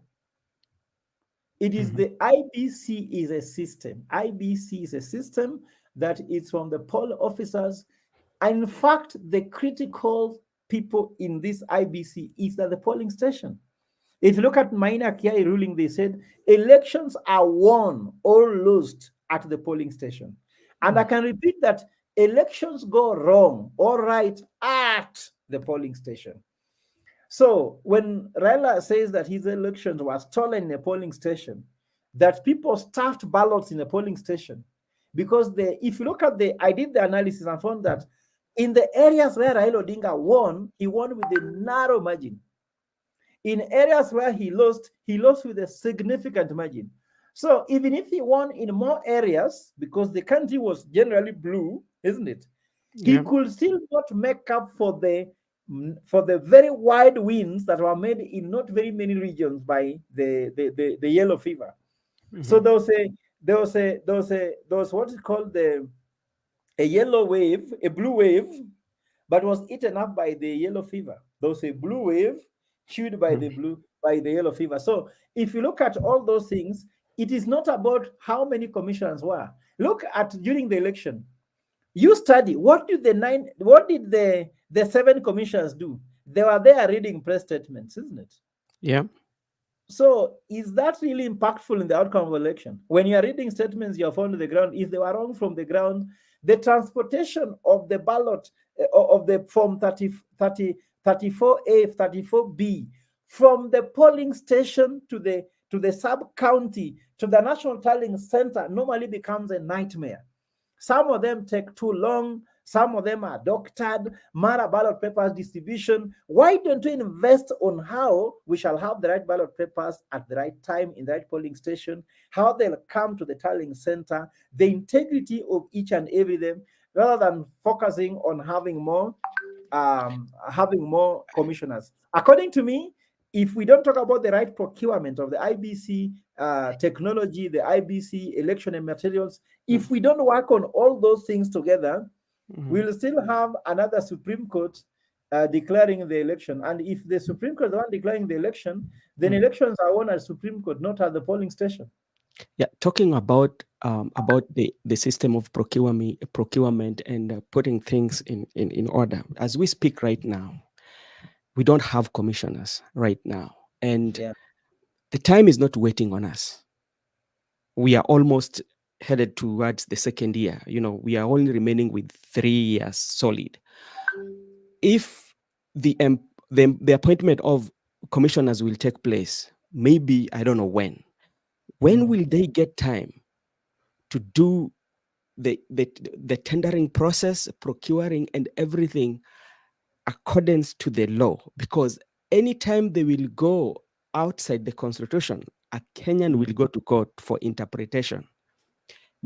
It is Mhm. the IBC is a system. IBC is a system that is from the poll officers. And in fact, the critical people in this IBC is at the polling station. If you look at Maina Kiai ruling, they said elections are won or lost at the polling station. And I Mhm. can repeat that elections go wrong or right at the polling station. So when Raila says that his elections were stolen in a polling station, that people stuffed ballots in a polling station, because if you look at I did the analysis and found that in the areas where Raila Odinga won, he won with a narrow margin. In areas where he lost with a significant margin. So even if he won in more areas, because the country was generally blue, isn't it? He Yeah. could still not make up for the very wide wins that were made in not very many regions by the yellow fever. So Mhm. there was what is called a yellow wave, a blue wave, but was eaten up by the yellow fever. There was a blue wave chewed by Mhm. the yellow fever. So if you look at all those things, it is not about how many commissioners were. Look at during the election. You study what did the 7 commissioners do? They were there reading press statements, isn't it? Yeah. So is that really impactful in the outcome of the election? When you are reading statements you are found on the ground, if they were wrong from the ground, the transportation of the ballot of the form 34A, 34B from the polling station to the sub county to the national tallying center normally becomes a nightmare. Some of them take too long. Some of them are doctored. Mara ballot papers distribution. Why don't we invest on how we shall have the right ballot papers at the right time in the right polling station, how they'll come to the tallying center, the integrity of each and every them, rather than focusing on having more commissioners. According to me, if we don't talk about the right procurement of the IBC technology, the IBC election and materials, if we don't work on all those things together, Mhm. we'll still have another Supreme Court declaring the election. And if the Supreme Court is the one declaring the election, then Mhm. elections are won at Supreme Court, not at the polling station. Yeah, talking about the system of procurement and putting things in order. As we speak right now, we don't have commissioners right now, and Yeah. the time is not waiting on us. We are almost headed towards the second year. We are only remaining with 3 years solid. If the appointment of commissioners will take place, maybe I don't know when. When Mhm. will they get time to do the tendering process, procuring, and everything accordance to the law? Because anytime they will go outside the constitution, a Kenyan will Mhm. go to court for interpretation,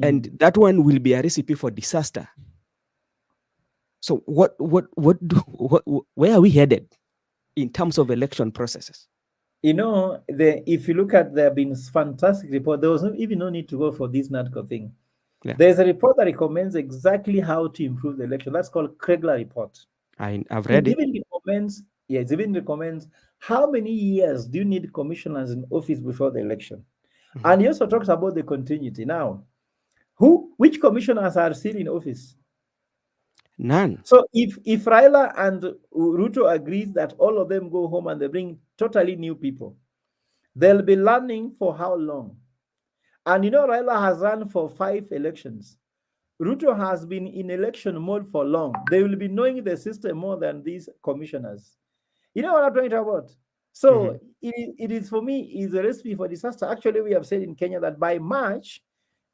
and Mhm. that one will be a recipe for disaster. So where are we headed in terms of election processes? If you look at, there have been fantastic report. There was even no need to go for this NADCO thing. Yeah, There's a report that recommends exactly how to improve the election. That's called Kregler report. I've It read it. even recommends, yes, it even recommends how many years do you need commissioners in office before the election. Mhm. And he also talks about the continuity. Now, which commissioners are still in office? None. So if Raila and Ruto agrees that all of them go home and they bring totally new people, they'll be learning for how long? And Raila has run for 5 elections. Ruto has been in election mode for long. They will be knowing the system more than these commissioners. You know what I'm talking about? So Mhm. it is for me is a recipe for disaster. Actually, we have said in Kenya that by March,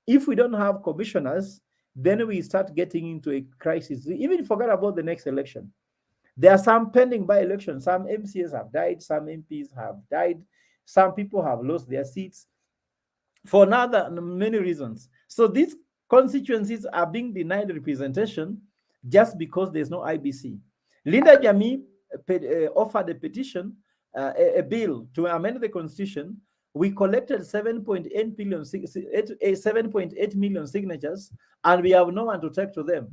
if we don't have commissioners, then we start getting into a crisis. We even forget about the next election. There are some pending by elections. Some MCAs have died, some MPs have died, some people have lost their seats for another many reasons. So these constituencies are being denied representation just because there's no IBC. Linda Jami offered a petition, a bill to amend the constitution. We collected 7.8 million signatures, and we have no one to take to them.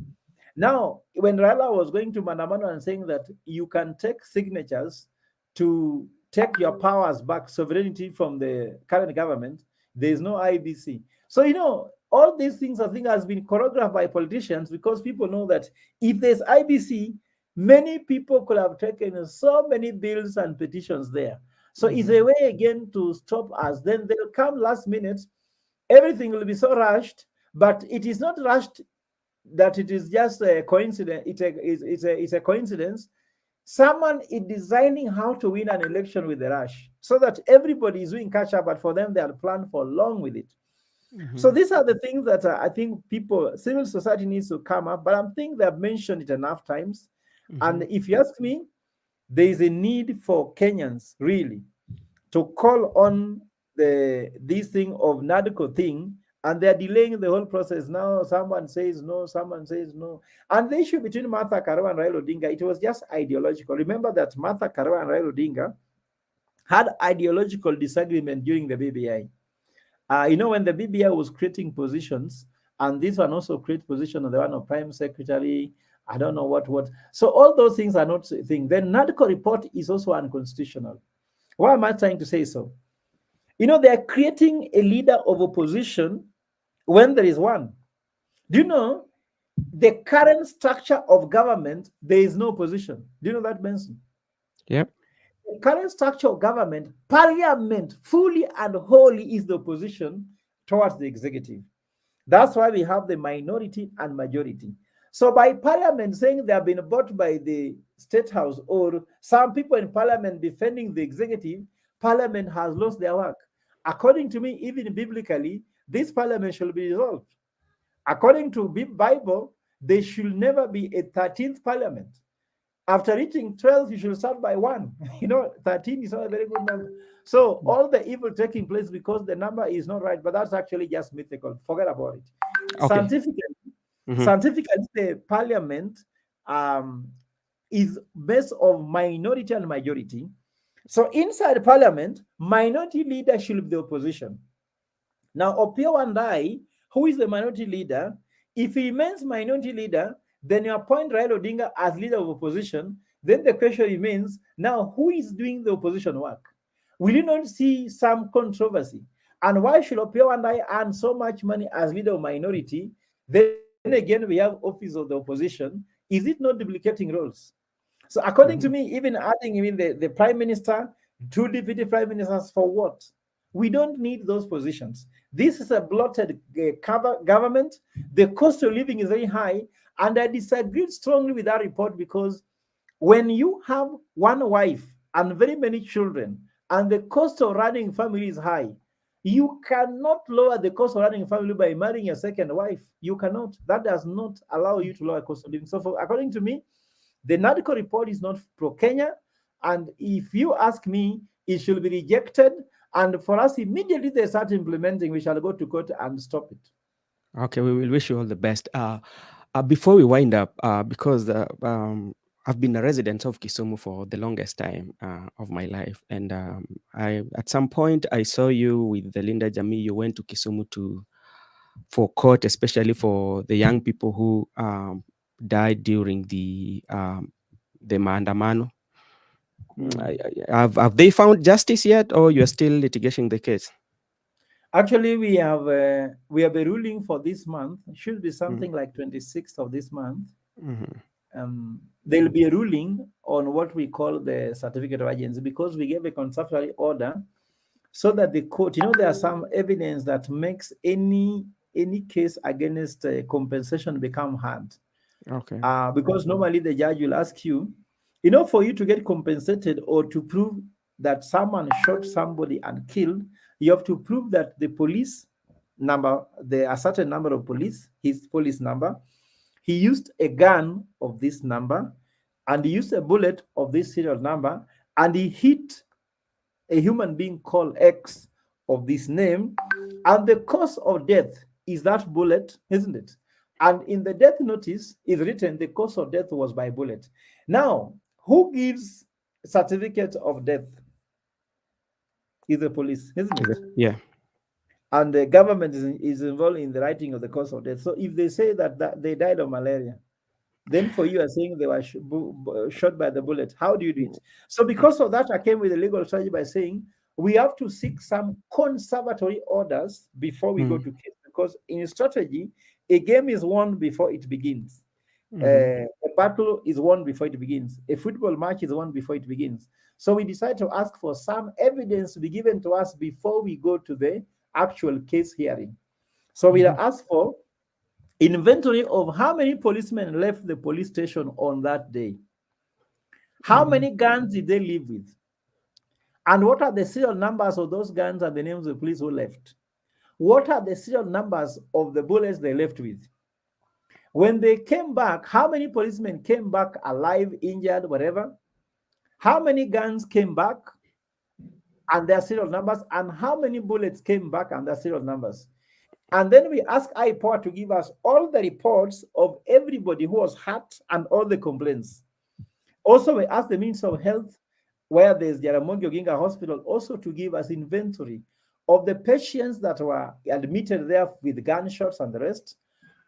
Now, when Raila was going to Mandamano and saying that you can take signatures to take your powers back, sovereignty from the current government, there is no IBC. So, all these things I think has been choreographed by politicians because people know that if there's IBC, many people could have taken so many bills and petitions there. So it's a Mhm. way again to stop us. Then they'll come last minute. Everything will be so rushed, but it is not rushed that it is just a coincidence. It's a coincidence. Someone is designing how to win an election with a rush so that everybody is doing catch up, but for them, they are planned for long with it. So Mhm. these are the things that I think civil society needs to come up, but I think they have mentioned it enough times. And Mhm. if you ask me, there is a need for Kenyans really to call on this thing of NADCO thing, and they're delaying the whole process. Now someone says no, someone says no. And the issue between Martha Karua and Raila Odinga, it was just ideological. Remember that Martha Karua and Raila Odinga had ideological disagreement during the BBI. When the BBI was creating positions, and this one also create position on the one of prime secretary, I don't know what. So all those things are not a thing. Then NADCO report is also unconstitutional. Why am I trying to say so? They are creating a leader of opposition when there is one. Do you know the current structure of government? There is no opposition. Do you know that, Benson? Yep. the current structure of government, parliament fully and wholly is the opposition towards the executive. That's why we have the minority and majority. So by parliament saying they have been bought by the state house, or some people in parliament defending the executive, parliament has lost their work. According to me, even biblically, this parliament should be dissolved. According to Bible, there should never be a 13th parliament. After reaching 12, you should start by one. 13 is not a very good number. So all the evil taking place because the number is not right, but that's actually just mythical. Forget about it. Okay. Scientifically, Mhm. scientifically, the parliament um, is based of minority and majority. So inside parliament, minority leader should be the opposition. Now, Opio Wandai, who is the minority leader, if he remains minority leader, then you appoint Raila Odinga as leader of opposition. Then the question remains, now who is doing the opposition work? Will you not see some controversy? And why should Opio Wandai earn so much money as leader of minority? Then again, we have office of the opposition. Is it not duplicating roles? So according to Mhm. me, even adding the prime minister, two deputy prime ministers for what? We don't need those positions. This is a bloated government. The cost of living is very high. And I disagreed strongly with that report because when you have one wife and very many children, and the cost of running family is high, you cannot lower the cost of running family by marrying a second wife. You cannot. That does not allow you to lower cost of living. So, according to me, the NADCO report is not pro Kenya. And if you ask me, it should be rejected. And for us, immediately they start implementing, we shall go to court and stop it. Okay, we will wish you all the best. Before we wind up, because I've been a resident of Kisumu for the longest time of my life, and I at some point I saw you with the Linda Jamii. You went to Kisumu for court, especially for the young people who died during the maandamano. Have they found justice yet, or you are still litigating the case? Actually, we have a ruling for this month. It should be Mm. something like 26th of this month. Mhm. There'll be a ruling on what we call the certificate of agency because we gave a conservatory order so that the court, there are some evidence that makes any case against compensation become hard. Okay. Because normally the judge will ask you, for you to get compensated or to prove that someone shot somebody and killed, you have to prove that the police number, a certain number of police, his police number, he used a gun of this number, and he used a bullet of this serial number, and he hit a human being called X of this name, and the cause of death is that bullet, isn't it? And in the death notice is written the cause of death was by bullet. Now, who gives certificate of death? Is the police, isn't it? Yeah. And the government is involved in the writing of the cause of death. So if they say that they died of malaria, then for you are saying they were shot by the bullet. How do you do it? So because of that, I came with a legal strategy by saying we have to seek some conservatory orders before we go Mm. to case. Because in strategy, a game is won before it begins. Mhm. A battle is won before it begins. A football match is won before it begins. So we decided to ask for some evidence to be given to us before we go to the actual case hearing. So we Mhm. asked for inventory of how many policemen left the police station on that day. How Mhm. many guns did they leave with? And what are the serial numbers of those guns and the names of the police who left? What are the serial numbers of the bullets they left with? When they came back, how many policemen came back alive, injured, whatever? How many guns came back and their serial numbers? And how many bullets came back and their serial numbers? And then we ask IPOA to give us all the reports of everybody who was hurt and all the complaints. Also, we ask the Minister of Health, where there's Jaramogi Oginga Hospital, also to give us inventory of the patients that were admitted there with gunshots and the rest,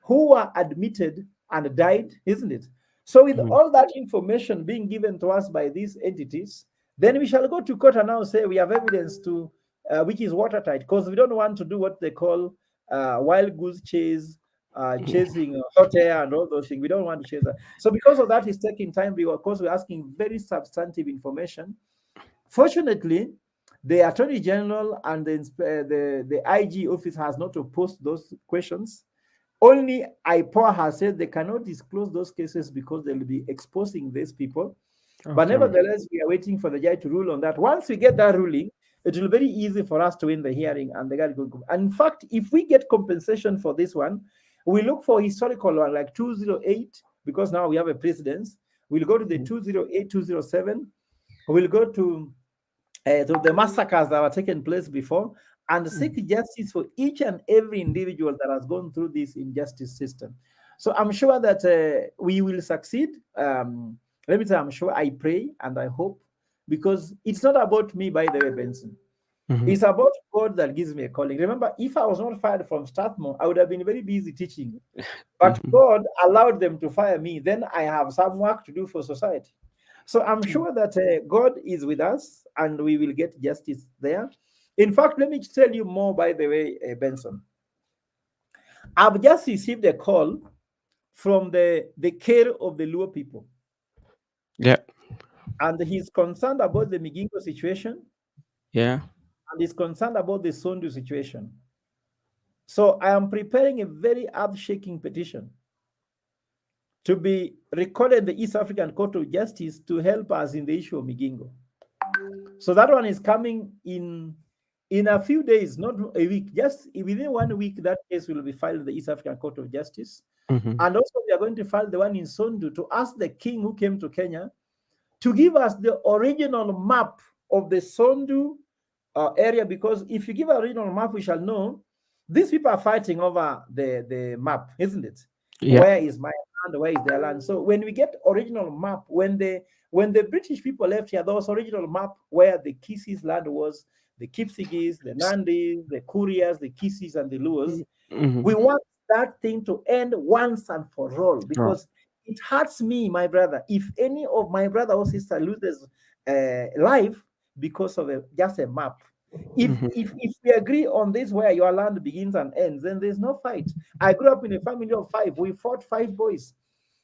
who were admitted and died, isn't it? So, with Mhm. all that information being given to us by these entities, then we shall go to court and now say we have evidence to, which is watertight, because we don't want to do what they call wild goose chase, chasing hot air and all those things. We don't want to chase that. So because of that, it's taking time. Of course, we're asking very substantive information. Fortunately, the Attorney General and the IG office has not opposed those questions. Only IPOA has said they cannot disclose those cases because they'll be exposing these people. But Okay. nevertheless, we are waiting for the judge to rule on that. Once we get that ruling, it will be very easy for us to win the hearing and the guy will go. And in fact, if we get compensation for this one, we look for historical one like 208, because now we have a precedence. We'll go to the 208, 207. We'll go to the massacres that were taken place before and seek justice for each and every individual that has gone through this injustice system. So I'm sure that we will succeed. Let me say, I'm sure, I pray and I hope, because it's not about me, by the way, Benson. Mm-hmm. It's about God that gives me a calling. Remember, if I was not fired from Strathmore, I would have been very busy teaching. But Mm-hmm. God allowed them to fire me. Then I have some work to do for society. So I'm sure that God is with us and we will get justice there. In fact, let me tell you more, by the way, Benson. I've just received a call from the care of the Luo people, Yeah. and he's concerned about the Migingo situation Yeah. and he's concerned about the Sondu situation. So I am preparing a very earth-shaking petition to be recorded in the East African Court of Justice to help us in the issue of Migingo. So that one is coming in a few days, not a week. Just within 1 week, that case will be filed in the East African Court of Justice. Mm-hmm. And also, we are going to file the one in Sondu to ask the king who came to Kenya to give us the original map of the Sondu area, because if you give an original map, we shall know these people are fighting over the map, isn't it? Yeah. Where is my land? Where is their land? So when we get original map, when the British people left here, there was original map where the Kisi's land was, the Kipsigis, the Nandis, the Kurias, the Kisis, and the Luos. Mm-hmm. We want that thing to end once and for all, Oh. because it hurts me, my brother, if any of my brother or sister loses life because of just a map. Mm-hmm. If we agree on this, where your land begins and ends, then there's no fight. I grew up in a family of 5. We fought 5 boys.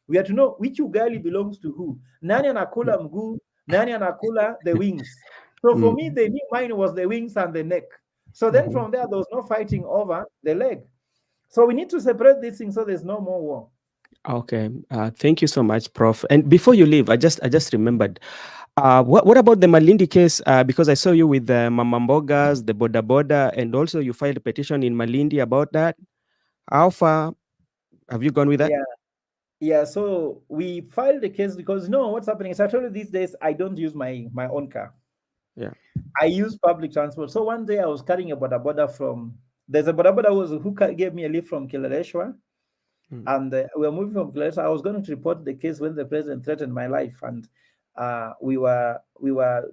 We had to know which ugali belongs to who. Nani anakula mguu, nani anakula the wings. So for me, the mine was the wings and the neck. So then Mm-hmm. from there was no fighting over the leg. So we need to separate these things so there's no more war. Okay. Thank you so much, Prof. And before you leave, I just remembered. What about the Malindi case? Because I saw you with the Mamambogas, the Boda Boda, and also you filed a petition in Malindi about that. How far have you gone with that? Yeah. Yeah, so we filed the case because what's happening is, I told you, these days I don't use my own car. Yeah. I use public transport. So one day I was carrying a boda boda from, there's a boda boda who gave me a lift from Kileleshwa, and we were moving from Kileleshwa. I was going to report the case when the president threatened my life, and we were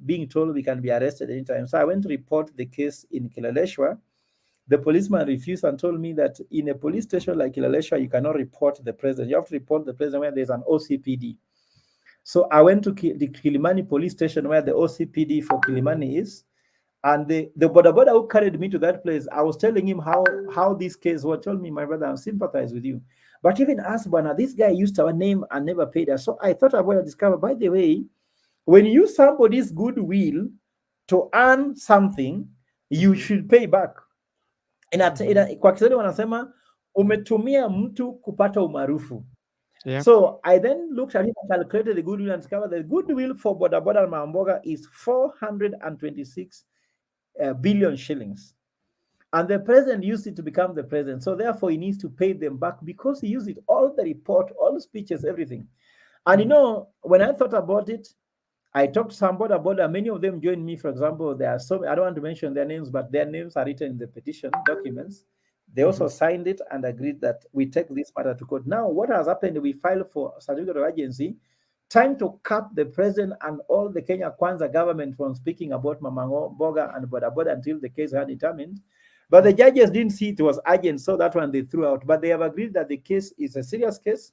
being told we can be arrested anytime. So I went to report the case in Kileleshwa. The policeman refused and told me that in a police station like Kileleshwa, you cannot report the president. You have to report the president where there's an OCPD. So I went to the Kilimani police station where the OCPD for Kilimani is. And the boda boda who carried me to that place, I was telling him how this case was. Told me, my brother, I sympathize with you. But even asked, Bwana, this guy used our name and never paid us. So I thought about it, discover, by the way, when you use somebody's goodwill to earn something, you should pay back. Kwa Kiswahili wanasema umetumia mtu kupata umaarufu. Yeah. So I then looked at it and calculated the goodwill and discovered the goodwill for Boda Boda and Mamboga is 426 billion shillings. And the president used it to become the president. So therefore, he needs to pay them back because he used it, all the report, all the speeches, everything. And when I thought about it, I talked to somebody about it. Many of them joined me. For example, there are some, I don't want to mention their names, but their names are written in the petition documents. They also signed it and agreed that we take this matter to court. Now, what has happened? We filed for certificate of urgency, trying to cap the president and all the Kenya Kwanza government from speaking about Mamango, Boga, and Boda Boda until the case had determined. But the judges didn't see it was urgent, so that one they threw out. But they have agreed that the case is a serious case.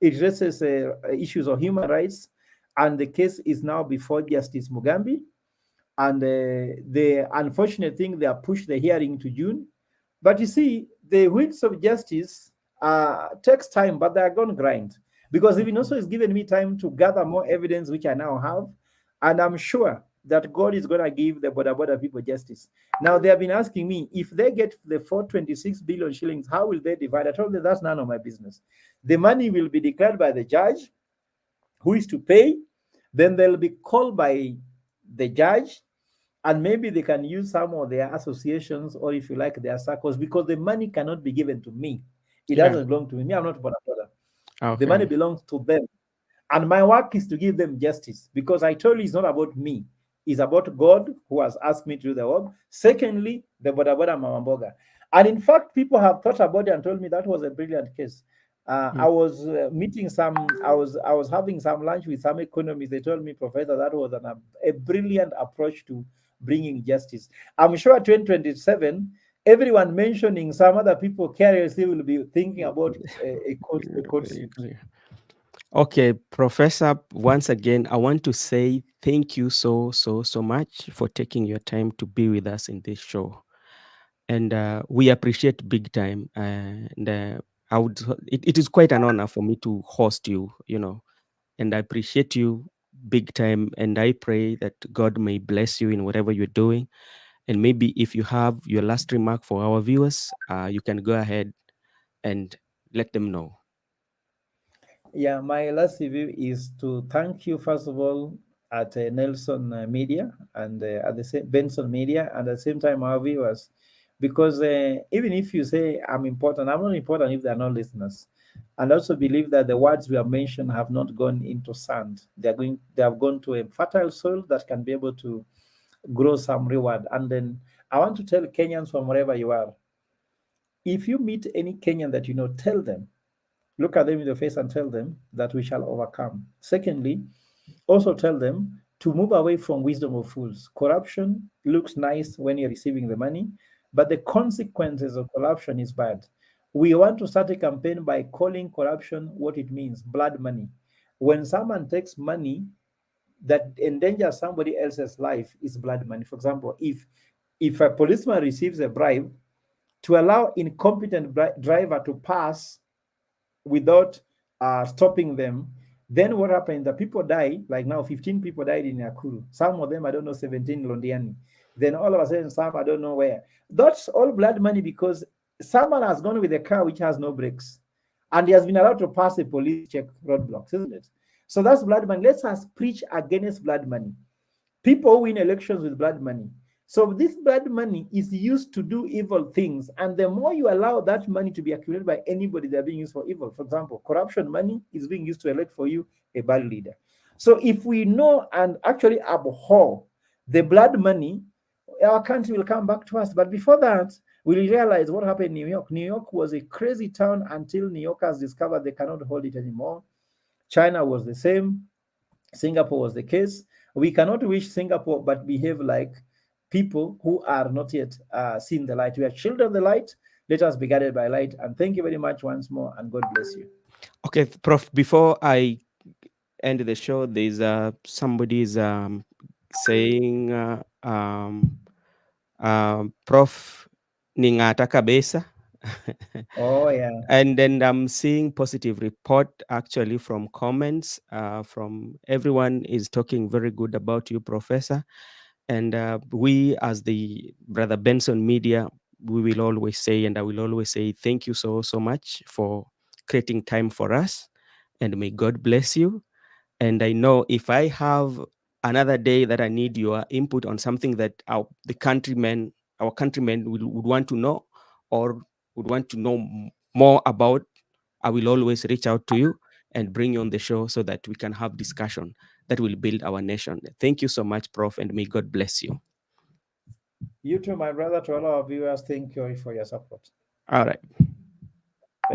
It raises issues of human rights, and the case is now before Justice Mugambi. And the unfortunate thing, they have pushed the hearing to June. But you see, the wheels of justice takes time, but they are going to grind. Because even also has given me time to gather more evidence, which I now have. And I'm sure that God is going to give the border people justice. Now, they have been asking me, if they get the 426 billion shillings, how will they divide? I told them that's none of my business. The money will be declared by the judge who is to pay. Then they'll be called by the judge, and maybe they can use some of their associations, or if you like, their circles, because the money cannot be given to me. It Yeah. doesn't belong to me. I'm not border. The money Okay. belongs to them. And my work is to give them justice, because I told you it's not about me. It's about God who has asked me to do the work. Secondly, the Boda Mamamboga. And in fact, people have thought about it and told me that was a brilliant case. Mm. I was meeting some, I was having some lunch with some economists. They told me, Professor, that was a brilliant approach to bringing justice. I'm sure 2027, everyone mentioning some other people carelessly will be thinking about a court Very suit. clear. Okay, Professor, once again, I want to say thank you so much for taking your time to be with us in this show. And we appreciate big time. And it is quite an honor for me to host you, and I appreciate you big time. And I pray that God may bless you in whatever you're doing. And maybe if you have your last remark for our viewers, you can go ahead and let them know. Yeah, my last review is to thank you, first of all, at Nelson Media and at the same Benson Media, and at the same time, our viewers. Because even if you say I'm important, I'm not important if they're not listeners. And also believe that the words we have mentioned have not gone into sand. They have gone to a fertile soil that can be able to grow some reward. And then I want to tell Kenyans from wherever you are, if you meet any Kenyan that you know, tell them, look at them in the face and tell them that we shall overcome. Secondly, also tell them to move away from wisdom of fools. Corruption looks nice when you're receiving the money, but the consequences of corruption is bad. We want to start a campaign by calling corruption what it means, blood money. When someone takes money that endangers somebody else's life, is blood money. For example, if a policeman receives a bribe to allow incompetent driver to pass without stopping them, then what happened? The people die. Like now, 15 people died in Nakuru. Some of them, I don't know, 17 Londiani. Then all of a sudden, some I don't know where. That's all blood money because someone has gone with a car which has no brakes, and he has been allowed to pass a police check roadblocks, isn't it? So that's blood money. Let's us preach against blood money. People win elections with blood money. So this blood money is used to do evil things. And the more you allow that money to be accumulated by anybody, they're being used for evil. For example, corruption money is being used to elect for you a bad leader. So if we know and actually abhor the blood money, our country will come back to us. But before that, we'll realize what happened in New York. New York was a crazy town until New Yorkers discovered they cannot hold it anymore. China was the same. Singapore was the case. We cannot wish Singapore but behave like people who are not yet seen the light. We are children of the light. Let us be guided by light. And thank you very much once more, and God bless you. Okay, Prof, before I end the show, there's somebody's saying, Prof, ningata kabisa. Oh, yeah. And then I'm seeing positive report actually from comments from everyone is talking very good about you, Professor. And we, as the Brother Benson Media, we will always say, and I will always say, thank you so much for creating time for us. And may God bless you. And I know if I have another day that I need your input on something that our countrymen would want to know or would want to know more about, I will always reach out to you and bring you on the show so that we can have discussion that will build our nation. Thank you so much, Prof, and may God bless you. You too, my brother, to all our viewers. Thank you for your support. All right.